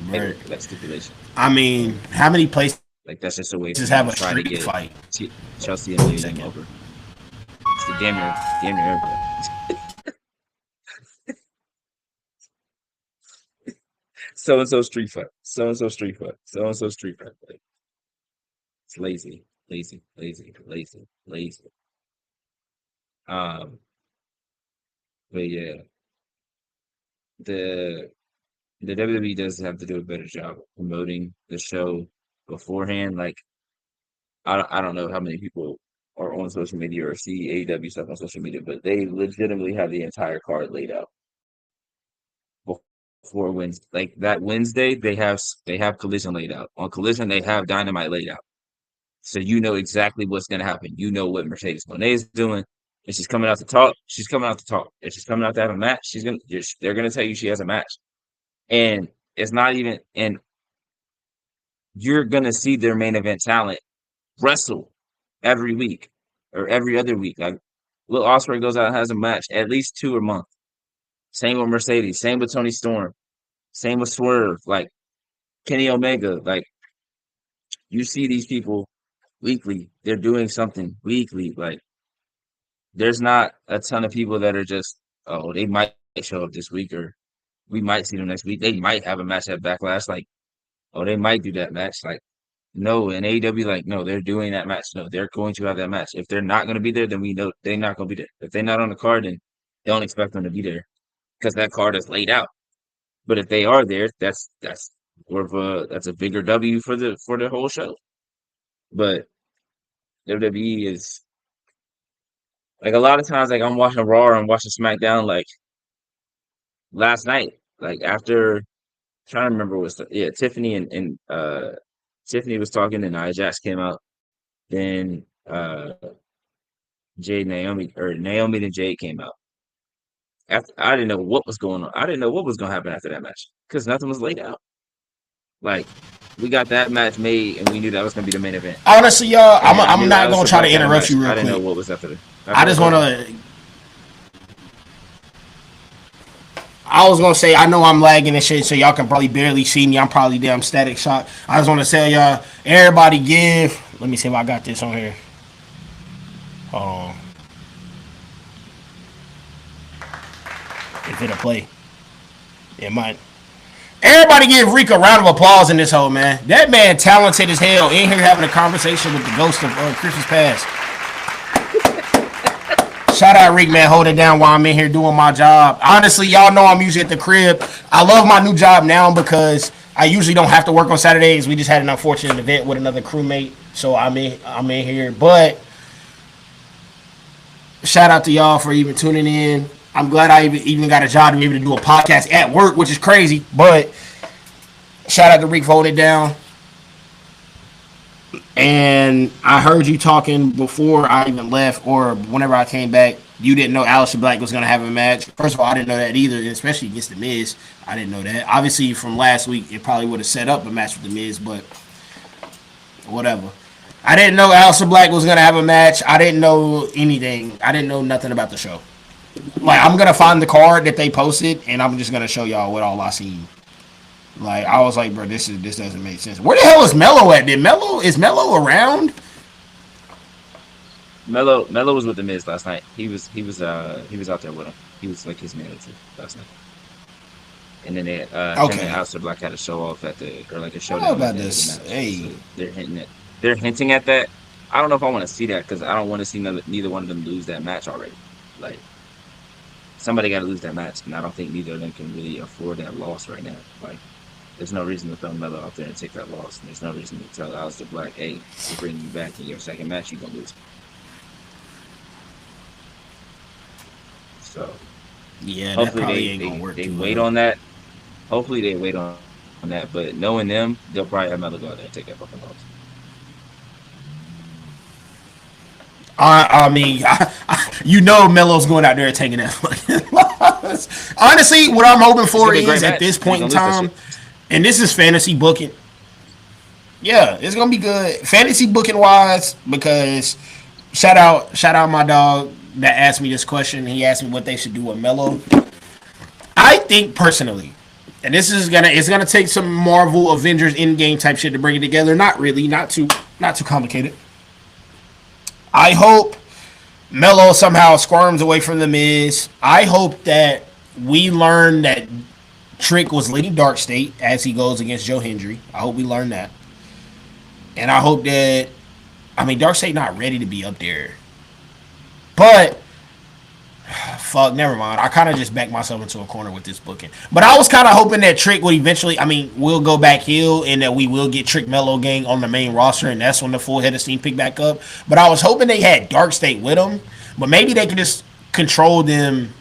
that stipulation. I mean, how many places like that's just a way to have a street fight? Chelsea and Lee over. It's the damn near everybody. So and so street fight. So and so street fight. So and so street fight. Like, it's lazy, lazy, lazy, lazy, lazy. Um, but yeah, the the WWE does have to do a better job of promoting the show beforehand. Like I don't know how many people are on social media or see AEW stuff on social media, but they legitimately have the entire card laid out before Wednesday. Like that Wednesday, they have Collision laid out. On Collision, they have Dynamite laid out, so you know exactly what's going to happen. You know what Mercedes Moné is doing. If she's coming out to talk, she's coming out to talk. If she's coming out to have a match, they're gonna tell you she has a match, and it's not even and you're gonna see their main event talent wrestle every week or every other week. Like Will Ospreay goes out and has a match at least 2 a month. Same with Mercedes. Same with Tony Storm. Same with Swerve. Like Kenny Omega. Like you see these people weekly. They're doing something weekly. Like there's not a ton of people that are just they might show up this week or we might see them next week. They might have a match at Backlash. Like they might do that match. Like no, in AEW, like, no, they're doing that match. No, they're going to have that match. If they're not going to be there, then we know they're not going to be there. If they're not on the card, then don't expect them to be there because that card is laid out. But if they are there, that's more of that's a bigger W for the whole show. But WWE is like a lot of times, like I'm watching Raw or I'm watching SmackDown, like last night, like after trying to remember what's Tiffany and Tiffany was talking and Nia Jax came out. Then Naomi and Jade came out. After I didn't know what was going on. I didn't know what was going to happen after that match because nothing was laid out. Like we got that match made and we knew that was going to be the main event. Honestly, y'all, I'm not going to try to interrupt you real quick. I didn't know what was after that. I just want to. I was gonna say I know I'm lagging and shit, so y'all can probably barely see me. I'm probably damn static shock. I just want to tell y'all, everybody give. Let me see if I got this on here. Hold on. If it'll play, it might. Everybody give Rick a round of applause in this hole, man. That man talented as hell in here having a conversation with the ghost of Christmas past. Shout out Rick, man, hold it down while I'm in here doing my job. Honestly, y'all know I'm usually at the crib. I love my new job now because I usually don't have to work on Saturdays. We just had an unfortunate event with another crewmate, so I'm in here. But shout out to y'all for even tuning in. I'm glad I even got a job to be able to do a podcast at work, which is crazy. But shout out to Rick for holding it down. And I heard you talking before I even left or whenever I came back. You didn't know Aleister Black was going to have a match. First of all, I didn't know that either, especially against The Miz. I didn't know that. Obviously, from last week, it probably would have set up a match with The Miz, but whatever. I didn't know Aleister Black was going to have a match. I didn't know anything. I didn't know nothing about the show. Like, I'm going to find the card that they posted, and I'm just going to show y'all what all I seen. Like, I was like, bro, this doesn't make sense. Where the hell is Mello at? Is Mello around? Mello was with the Miz last night. He was out there with him. He was like his manager last night. And then they him and Aleister Black had a show off at a showdown. How about this? Hey, so they're hinting at that. I don't know if I want to see that because I don't want to see neither one of them lose that match already. Like somebody got to lose that match, and I don't think neither of them can really afford that loss right now. Like. There's no reason to throw Mello out there and take that loss. And there's no reason to tell Aleister Black, hey, we're bringing you back in your second match, you're going to lose. So, yeah, hopefully they wait on that. Hopefully they wait on that. But knowing them, they'll probably have Mello go out there and take that fucking loss. I mean, you know Melo's going out there and taking that fucking loss. Honestly, what I'm hoping for is at this point in time, and this is fantasy booking. Yeah, it's gonna be good fantasy booking wise because shout out my dog that asked me this question. He asked me what they should do with Melo. I think personally, and it's gonna take some Marvel Avengers Endgame type shit to bring it together. Not really, not too complicated. I hope Melo somehow squirms away from the Miz. I hope that we learn that Trick was leading Dark State as he goes against Joe Hendry. I hope we learn that, and I hope that I mean Dark State not ready to be up there, but fuck, never mind. I kind of just backed myself into a corner with this booking. But I was kind of hoping that Trick would eventually, I mean, will go back heel and that we will get Trick Mellow Gang on the main roster, and that's when the full head of steam pick back up. But I was hoping they had Dark State with them, but maybe they could just control them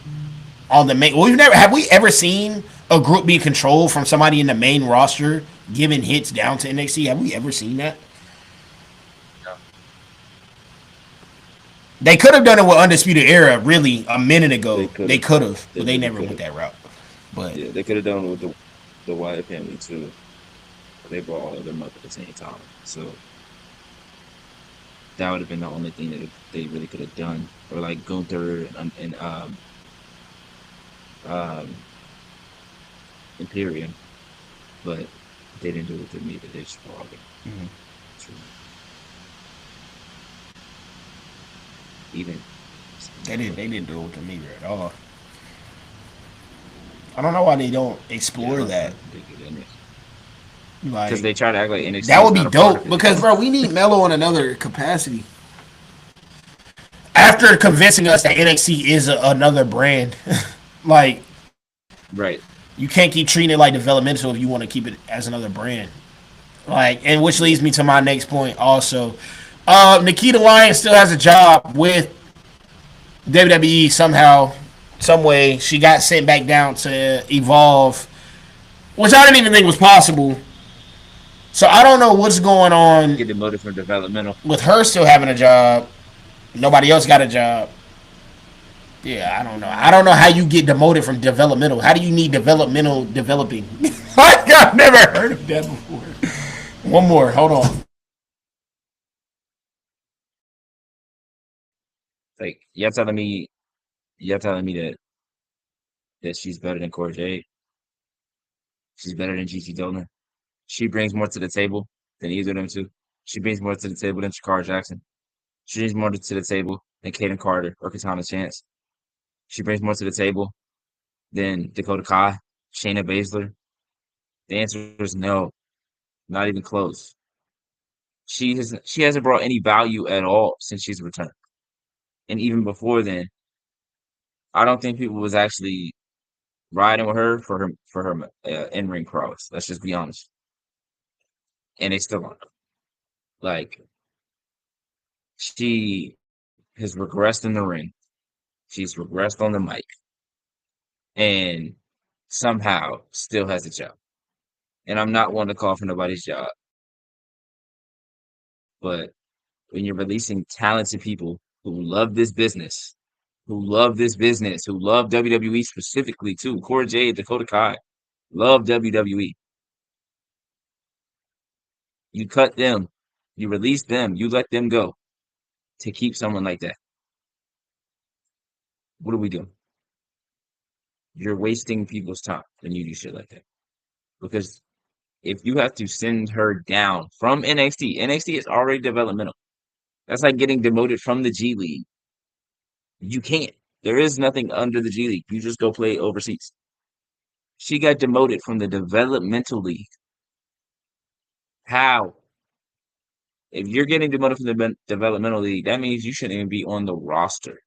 on the main. We've never have we ever seen a group be controlled from somebody in the main roster giving hits down to NXT? Have we ever seen that? No, They could have done it with Undisputed Era really a minute they ago. could They have. could have, They but they really never could went have. that route. But Yeah, they could have done it with the Wyatt family too. They brought all of them up at the same time, so that would have been the only thing that they really could have done. Or like Gunther and um Imperium, but they didn't do it to me. But they just brought it. So even they didn't. They didn't do it to me at all. I don't know why they don't yeah, I explore don't that. think it in it because Like they try to act like NXT that is would be not a part dope of it. because bro, we need Melo in another capacity. After convincing us that NXT is another brand, like Right. you can't keep treating it like developmental if you want to keep it as another brand. Like, and which Yeah. leads me to my next point also. Nikita Lyons still has a job with WWE somehow, some way. She got sent back down to Evolve, which I didn't even think was possible. So I don't know what's going on Get demoted from developmental. with her still having a job. Nobody else got a job. Yeah, I don't know. I don't know how you get demoted from developmental. How do you need developmental developing? I've never heard of that before. One more. Hold on. Like you're telling me that she's better than Cora Jade. She's better than GT Dolan. She brings more to the table than either of them two. She brings more to the table than Shakara Jackson. She brings more to the table than Kaden Carter or Katana Chance. She brings more to the table than Dakota Kai, Shayna Baszler. The answer is no, not even close. She hasn't brought any value at all since she's returned. And even before then, I don't think people was actually riding with her for her in ring prowess. Let's just be honest, and they still aren't. Like she has regressed in the ring. She's regressed on the mic, and somehow still has a job. And I'm not one to call for nobody's job, but when you're releasing talented people who love this business, who love WWE specifically too, Cora Jade, Dakota Kai, love WWE. You cut them, you release them, you let them go to keep someone like that. What are we doing? You're wasting people's time when you do shit like that. Because if you have to send her down from NXT, NXT is already developmental. That's like getting demoted from the G League. You can't. There is nothing under the G League. You just go play overseas. She got demoted from the developmental league. How? If you're getting demoted from the developmental league, that means you shouldn't even be on the roster.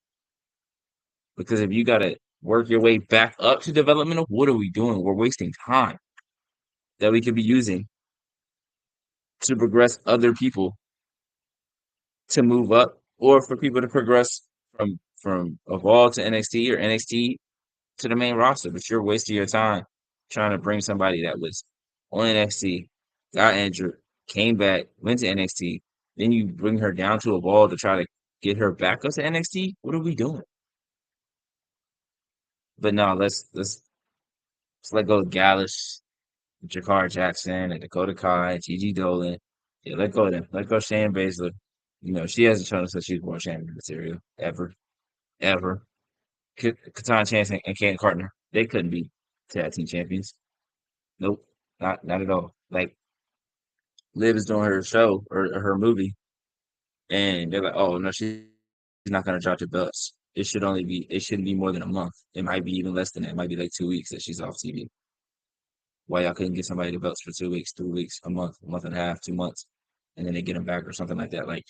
Because if you got to work your way back up to developmental, what are we doing? We're wasting time that we could be using to progress other people to move up, or for people to progress from Evolve to NXT or NXT to the main roster. But you're wasting your time trying to bring somebody that was on NXT, got injured, came back, went to NXT, then you bring her down to Evolve to try to get her back up to NXT. What are we doing? But no, let's let go of Gallus, Jakar Jackson, and Dakota Kai, Gigi Dolan. Yeah, let go of them. Let go of Shayna Baszler. You know, she hasn't shown us that she's more champion material ever, ever. Katana Chance and Ken Carter, they couldn't be tag team champions. Nope, not at all. Like Liv is doing her show or her movie, and they're like, "Oh no, she's not gonna drop the belts. It shouldn't be more than a month. It might be even less than that. It might be like 2 weeks that she's off TV." why y'all couldn't get somebody the belts for 2 weeks, 3 weeks, a month and a half, 2 months, and then they get them back or something like that. Like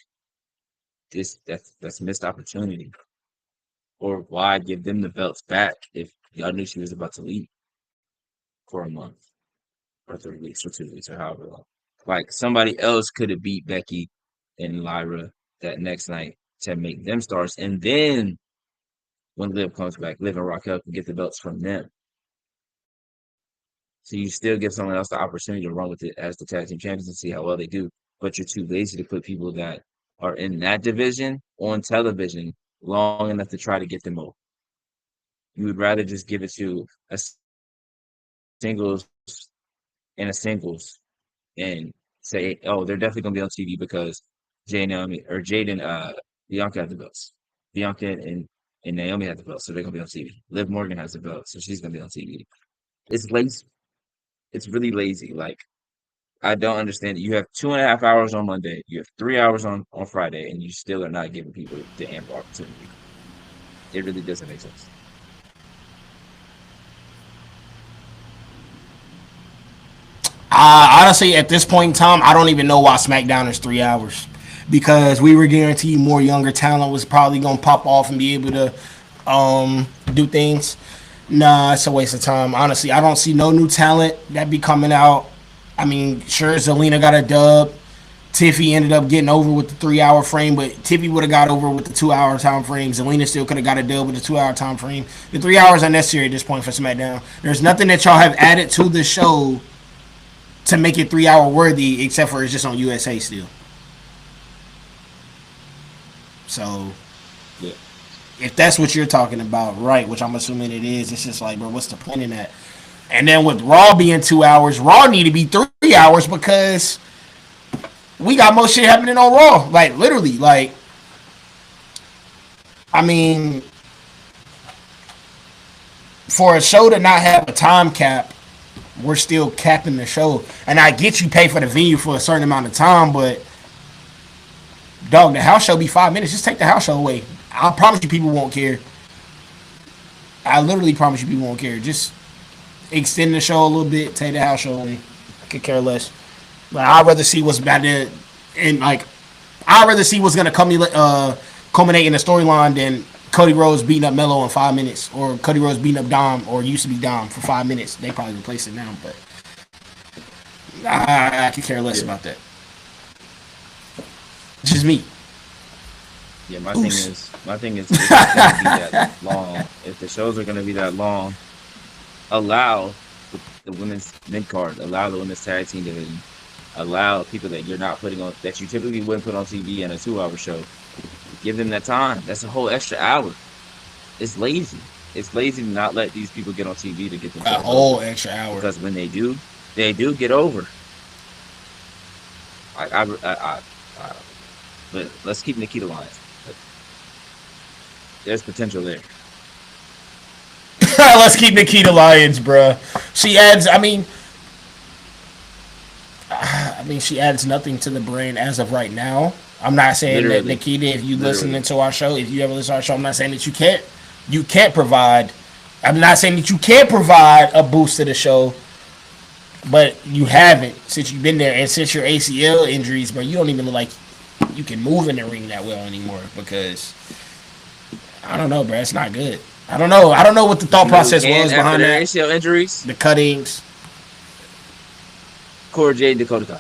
that's missed opportunity. Or why give them the belts back if y'all knew she was about to leave for a month or 3 weeks or 2 weeks or however long? Like somebody else could have beat Becky and Lyra that next night to make them stars, and then when Liv comes back, Liv and Raquel can get the belts from them. So you still give someone else the opportunity to run with it as the tag team champions and see how well they do. But you're too lazy to put people that are in that division on television long enough to try to get them over. You would rather just give it to a singles and a singles and say, oh, they're definitely gonna be on TV because Naomi or Jade and Bianca have the belts. Bianca and Naomi have the belts, so they're gonna be on TV. Liv Morgan has the belt, so she's gonna be on TV. It's lazy. It's really lazy. Like I don't understand it. You have 2.5 hours on Monday, you have 3 hours on Friday, and you still are not giving people the ample opportunity. It really doesn't make sense. Honestly, at this point in time, I don't even know why SmackDown is 3 hours, because we were guaranteed more younger talent was probably gonna pop off and be able to do things. Nah, it's a waste of time. Honestly, I don't see no new talent that be coming out. I mean, sure, Zelina got a dub. Tiffy ended up getting over with the 3 hour frame, but Tiffy would have got over with the 2 hour time frame. Zelina still could have got a dub with the 2 hour time frame. The 3 hours are necessary at this point for SmackDown. There's nothing that y'all have added to the show to make it 3 hour worthy, except for it's just on USA still. So Yeah. if that's what you're talking about, right, which I'm assuming it is, it's just like, bro, what's the point in that? And then with Raw being 2 hours, Raw need to be 3 hours because we got more shit happening on Raw. Like literally, like I mean, for a show to not have a time cap, we're still capping the show. And I get you pay for the venue for a certain amount of time, but dog, the house show be 5 minutes. Just take the house show away. I promise you people won't care. I literally promise you people won't care. Just extend the show a little bit, take the house show away. I could care less. But I'd rather see what's about to, and like I'd rather see what's gonna culminate in the storyline than Cody Rhodes beating up Melo in 5 minutes, or Cody Rhodes beating up Dom, or used to be Dom, for 5 minutes. They probably replace it now, but I could care less about that. It's just me. Yeah, my thing is, if it's gonna be that long, if the shows are gonna be that long, allow the women's mid card, allow the women's tag team division, allow people that you're not putting on, that you typically wouldn't put on TV in a 2 hour show. Give them that time. That's a whole extra hour. It's lazy. It's lazy to not let these people get on TV to get them A whole extra hour. because when they do get over. I but let's keep Nikita Lyons. There's potential there. Let's keep Nikita Lyons, bruh. She adds. She adds nothing to the brand as of right now. I'm not saying that Nikita, if you listening to our show, if you ever listen to our show, I'm not saying that you can't provide. I'm not saying that you can't provide a boost to the show, but you haven't since you've been there, and since your ACL injuries, bro, you don't even look like you can move in the ring that well anymore, because I don't know, bro, it's not good. I don't know what the thought process was behind that. ACL injuries, the cuttings. Cora Jade, Dakota Kai.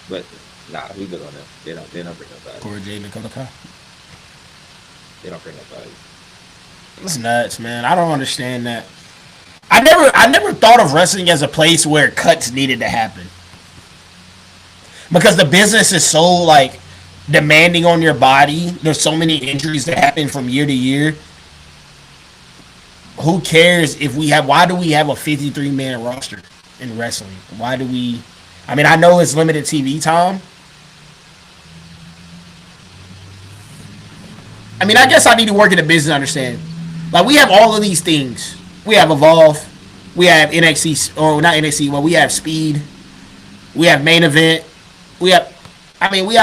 But nah, we good on them. They don't bring up value. Cora Jade, Dakota Kai. They don't bring up value. It's nuts, man. I don't understand that. I never thought of wrestling as a place where cuts needed to happen, because the business is so like demanding on your body. There's so many injuries that happen from year to year. Who cares if we have? Why do we have a 53-man roster in wrestling? Why do we? I mean, I know it's limited TV time. I mean, I guess I need to work in the business to understand. Like, we have all of these things. We have Evolve. We have NXT, or not NXT. Well, we have Speed. We have Main Event. We have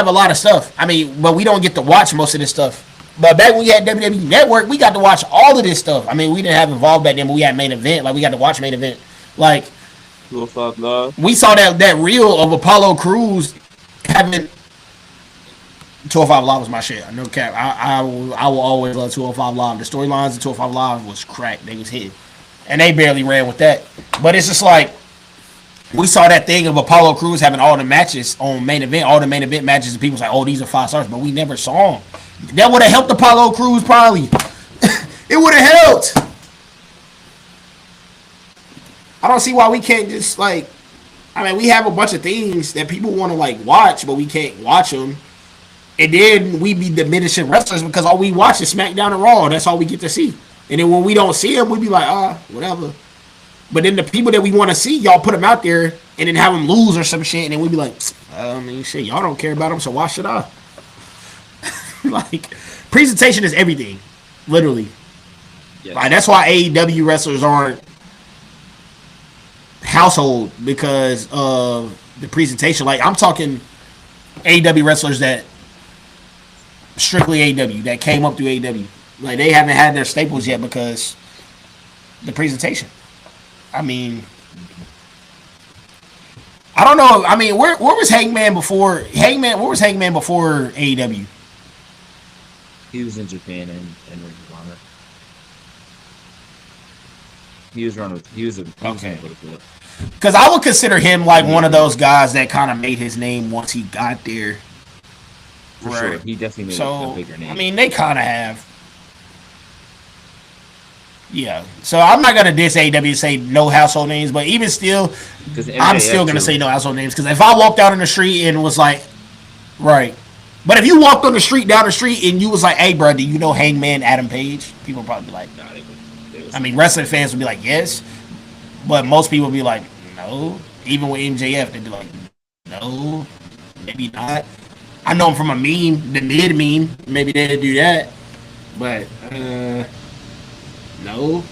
a lot of stuff. I mean, but we don't get to watch most of this stuff. But back when we had WWE Network, we got to watch all of this stuff. I mean, we didn't have Involved back then, but we had Main Event. Like we got to watch Main Event. Like 205 Live. we saw that reel of Apollo Crews having 205 Live was my shit. I know cap. I will always love 205 Live. The storylines of 205 Live was crack. They was hitting, and they barely ran with that. But it's just like we saw that thing of Apollo Crews having all the matches on Main Event, all the Main Event matches, and people was like, "Oh, these are 5 stars," but we never saw them. That would have helped Apollo Crews probably. It would have helped. I don't see why we can't just like. I mean, we have a bunch of things that people want to like watch, but we can't watch them. And then we be diminishing wrestlers because all we watch is SmackDown and Raw. That's all we get to see. And then when we don't see them, we be like, whatever. But then the people that we want to see, y'all put them out there and then have them lose or some shit. And then we be like, I mean, shit, y'all don't care about them, so why should I? Like, presentation is everything. Literally. Yes. Like, that's why AEW wrestlers aren't household because of the presentation. Like, I'm talking AEW wrestlers that strictly AEW that came up through AEW. Like they haven't had their staples yet because the presentation. I mean, I don't know. I mean, where was Hangman before Hangman? Where was Hangman before AEW? He was in Japan and Ring of Honor. He was running. He was a okay. Because I would consider him like one of those guys that kind of made his name once he got there. For sure, he definitely made a bigger name. I mean, they kind of have. Yeah, so I'm not gonna diss AEW and say no household names, but even still, I'm still gonna say no household names because if I walked out on the street and was like, right, but if you walked on the street down the street and you was like, hey, bro, do you know Hangman Adam Page? People would probably be like, nah, I mean, wrestling fans would be like, yes, but most people would be like, no. Even with MJF, they'd be like, no, maybe not. I know him from a meme, the mid meme. Maybe they'd do that, but no.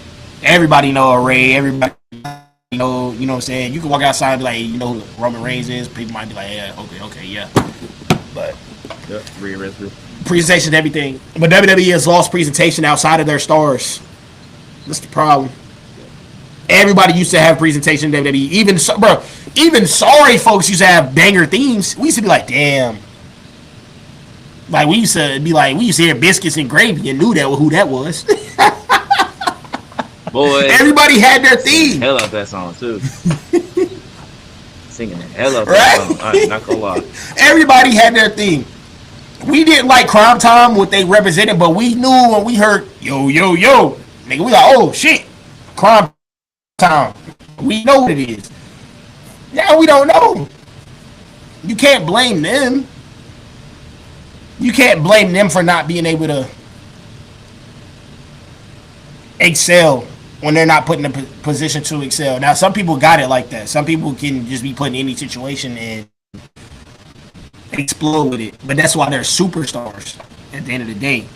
Everybody know a Ray. Everybody know. You know what I'm saying. You can walk outside and be like, you know who Roman Reigns is. People might be like, yeah, okay, yeah. But presentation, everything. But WWE has lost presentation outside of their stars. That's the problem. Everybody used to have presentation in WWE. Even sorry folks used to have banger themes. We used to be like, damn. Like we used to hear biscuits and gravy and knew that who that was. Boy, everybody had their theme. Hell out that song too. Singing the hell out that song. I'm not gonna lie. Everybody had their theme. We didn't like Crime Time what they represented, but we knew when we heard yo yo yo, nigga, we like, oh shit, Crime Time. We know what it is. Now we don't know. You can't blame them. You can't blame them for not being able to excel when they're not put in a position to excel. Now, some people got it like that. Some people can just be put in any situation and explode with it. But that's why they're superstars at the end of the day.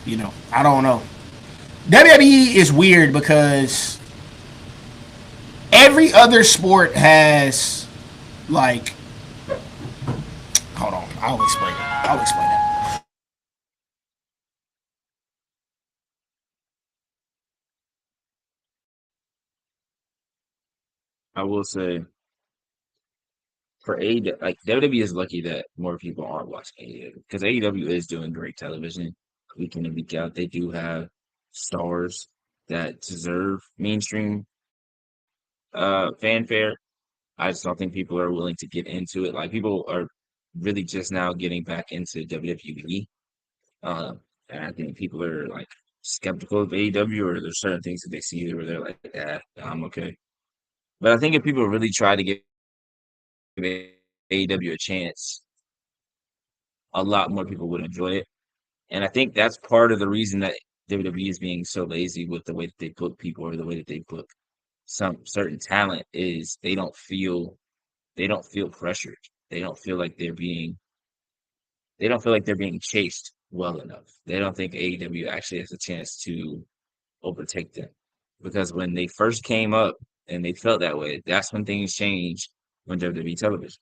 You know, I don't know. WWE is weird because every other sport has, like, hold on, I'll explain that. I will say for AEW, like WWE is lucky that more people aren't watching AEW because AEW is doing great television week in and week out. They do have stars that deserve mainstream fanfare. I just don't think people are willing to get into it. Like people are really just now getting back into WWE. And I think people are like skeptical of AEW or there's certain things that they see where they're like, I'm okay. But I think if people really try to give AEW a chance, a lot more people would enjoy it. And I think that's part of the reason that WWE is being so lazy with the way that they book people or the way that they book some certain talent is they don't feel pressured. They don't feel like they don't feel like they're being chased well enough. They don't think AEW actually has a chance to overtake them. Because when they first came up and they felt that way, that's when things changed on WWE television.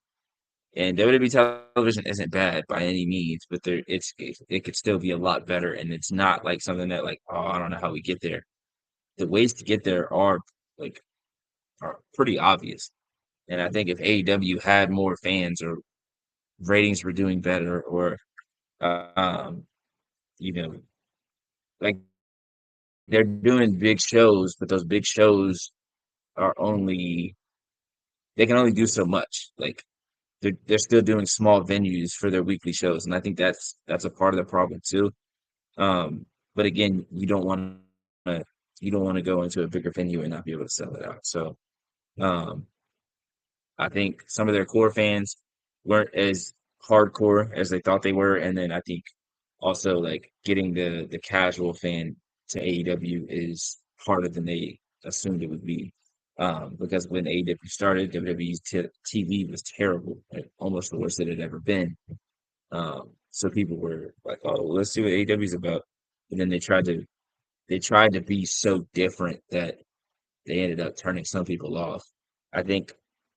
And WWE television isn't bad by any means, but it could still be a lot better. And it's not like something that like, oh, I don't know how we get there. The ways to get there like are pretty obvious. And I think if AEW had more fans or ratings were doing better, or um, you know, like they're doing big shows, but those big shows are only they can only do so much. Like they're still doing small venues for their weekly shows, and I think that's a part of the problem too. But again, to you don't want to go into a bigger venue and not be able to sell it out. So um, I think some of their core fans weren't as hardcore as they thought they were, and then I think also like getting the casual fan to AEW is harder than they assumed it would be. Because when AEW started, WWE's TV was terrible, like, almost the worst it had ever been. So people were like, "Oh, let's see what AEW is about," and then they tried to be so different that they ended up turning some people off. I think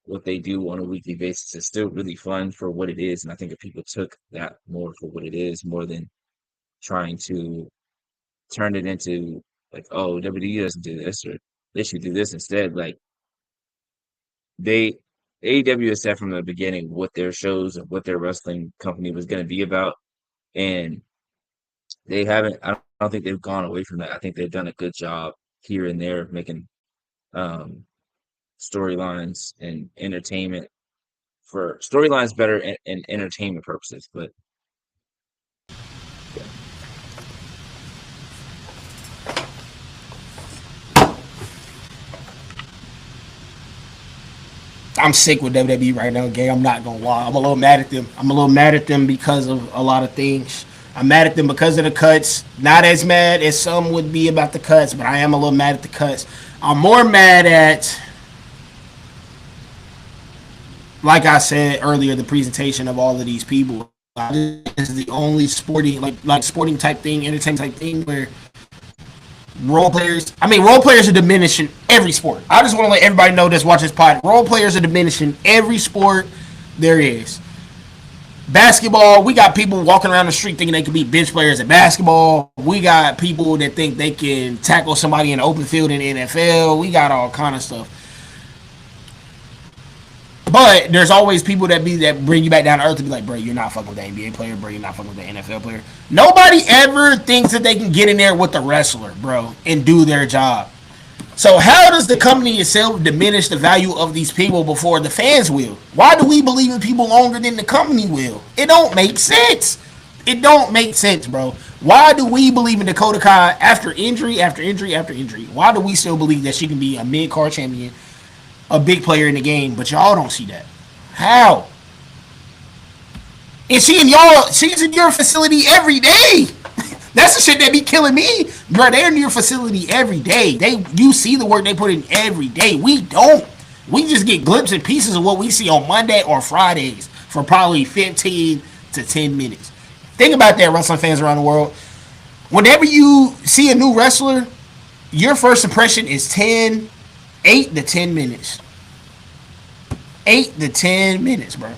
what they do on a weekly basis is still really fun for what it is, and I think if people took that more for what it is, more than trying to turn it into like, oh, WWE doesn't do this, or they should do this instead. Like they AEW has said from the beginning what their shows and what their wrestling company was going to be about, and they haven't. I don't think they've gone away from that. I think they've done a good job here and there making um, storylines and entertainment for storylines better and entertainment purposes. But yeah, I'm sick with WWE right now, gay. I'm not gonna lie. I'm a little mad at them. I'm a little mad at them because of a lot of things. I'm mad at them because of the cuts. Not as mad as some would be about the cuts, but I am a little mad at the cuts. I'm more mad at, like I said earlier, the presentation of all of these people. This is the only sporting, like sporting type thing, entertainment type thing where role players. I mean, role players are diminishing every sport. I just want to let everybody know that's watching this pod. Role players are diminishing every sport there is. Basketball, we got people walking around the street thinking they can be bench players at basketball. We got people that think they can tackle somebody in the open field in the NFL. We got all kind of stuff. But there's always people that bring you back down to earth to be like, bro, you're not fucking with the NBA player, bro. You're not fucking with the NFL player. Nobody ever thinks that they can get in there with the wrestler, bro, and do their job. So how does the company itself diminish the value of these people before the fans will? Why do we believe in people longer than the company will? It don't make sense. It don't make sense, bro. Why do we believe in Dakota Kai after injury, after injury, after injury? Why do we still believe that she can be a mid-card champion, a big player in the game, but y'all don't see that? How? And she's in your facility every day. That's the shit that be killing me, bro. They're in your facility every day. You see the work they put in every day. We don't. We just get glimpses and pieces of what we see on Monday or Fridays for probably 15 to 10 minutes. Think about that, wrestling fans around the world. Whenever you see a new wrestler, your first impression is 8 to 10 minutes. 8 to 10 minutes, bro.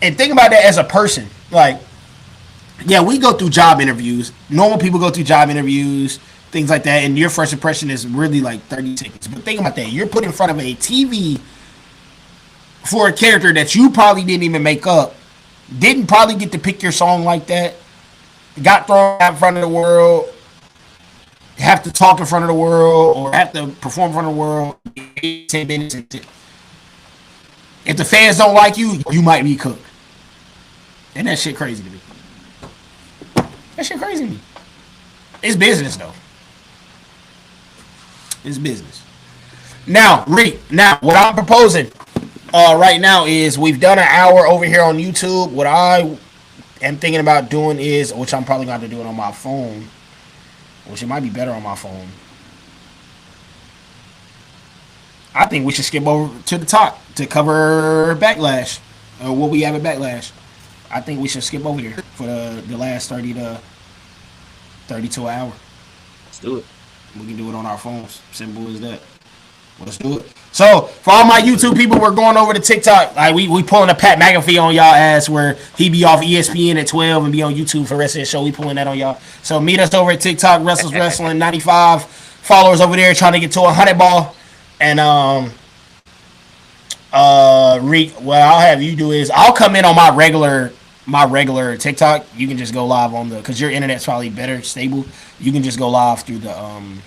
And think about that as a person. Like, yeah, we go through job interviews. Normal people go through job interviews, things like that, and your first impression is really like 30 seconds. But think about that. You're put in front of a TV for a character that you probably didn't even make up, didn't probably get to pick your song like that, got thrown out in front of the world, have to talk in front of the world, or have to perform in front of the world 10 minutes. If the fans don't like you, you might be cooked. And that shit crazy to me. That shit crazy to me. It's business, though. It's business. Now, what I'm proposing right now is we've done an hour over here on YouTube. What I am thinking about doing is, which I'm probably going to do it on my phone, which it might be better on my phone. I think we should skip over to the top to cover Backlash, or what we have at Backlash. I think we should skip over here for the last 30 to 32 hour. let's do it. We can do it on our phones. Simple as that. Let's do it. So for all my YouTube people, we're going over to TikTok. Like we pulling a Pat McAfee on y'all ass where he be off ESPN at 12 and be on YouTube for the rest of the show. We pulling that on y'all. So meet us over at TikTok, Restless Wrestling 95 followers over there trying to get to 100 ball. And what I'll have you do is I'll come in on my regular TikTok. You can just go live on because your internet's probably better stable. You can just go live through the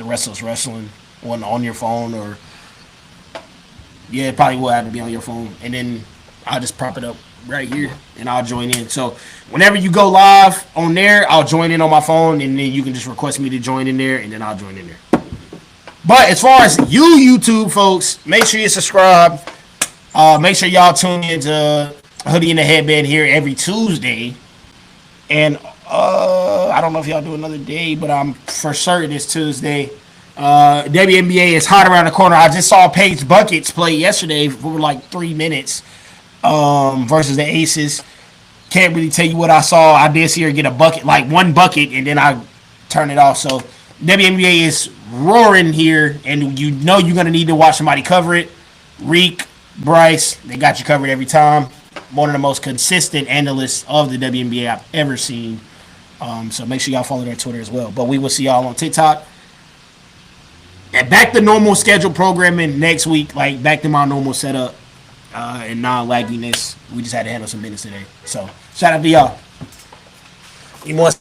Restless Wrestling one on your phone, or it probably will have to be on your phone, and then I'll just prop it up right here and I'll join in. So whenever you go live on there, I'll join in on my phone, and then you can just request me to join in there, and then I'll join in there. But as far as you YouTube folks, make sure you subscribe. Make sure y'all tune in to Hoodie in the Headband here every Tuesday. And I don't know if y'all do another day, but I'm for certain it's Tuesday. WNBA is hot around the corner. I just saw Paige Buckets play yesterday for like 3 minutes versus the Aces. Can't really tell you what I saw. I did see her get a bucket, like one bucket, and then I turned it off. So WNBA is roaring here, and you know you're going to need to watch somebody cover it. Reek, Bryce, they got you covered every time. One of the most consistent analysts of the WNBA I've ever seen. So make sure y'all follow their Twitter as well. But we will see y'all on TikTok. And back to normal scheduled programming next week, like back to my normal setup and non-lagginess. We just had to handle some business today. So shout out to y'all. You want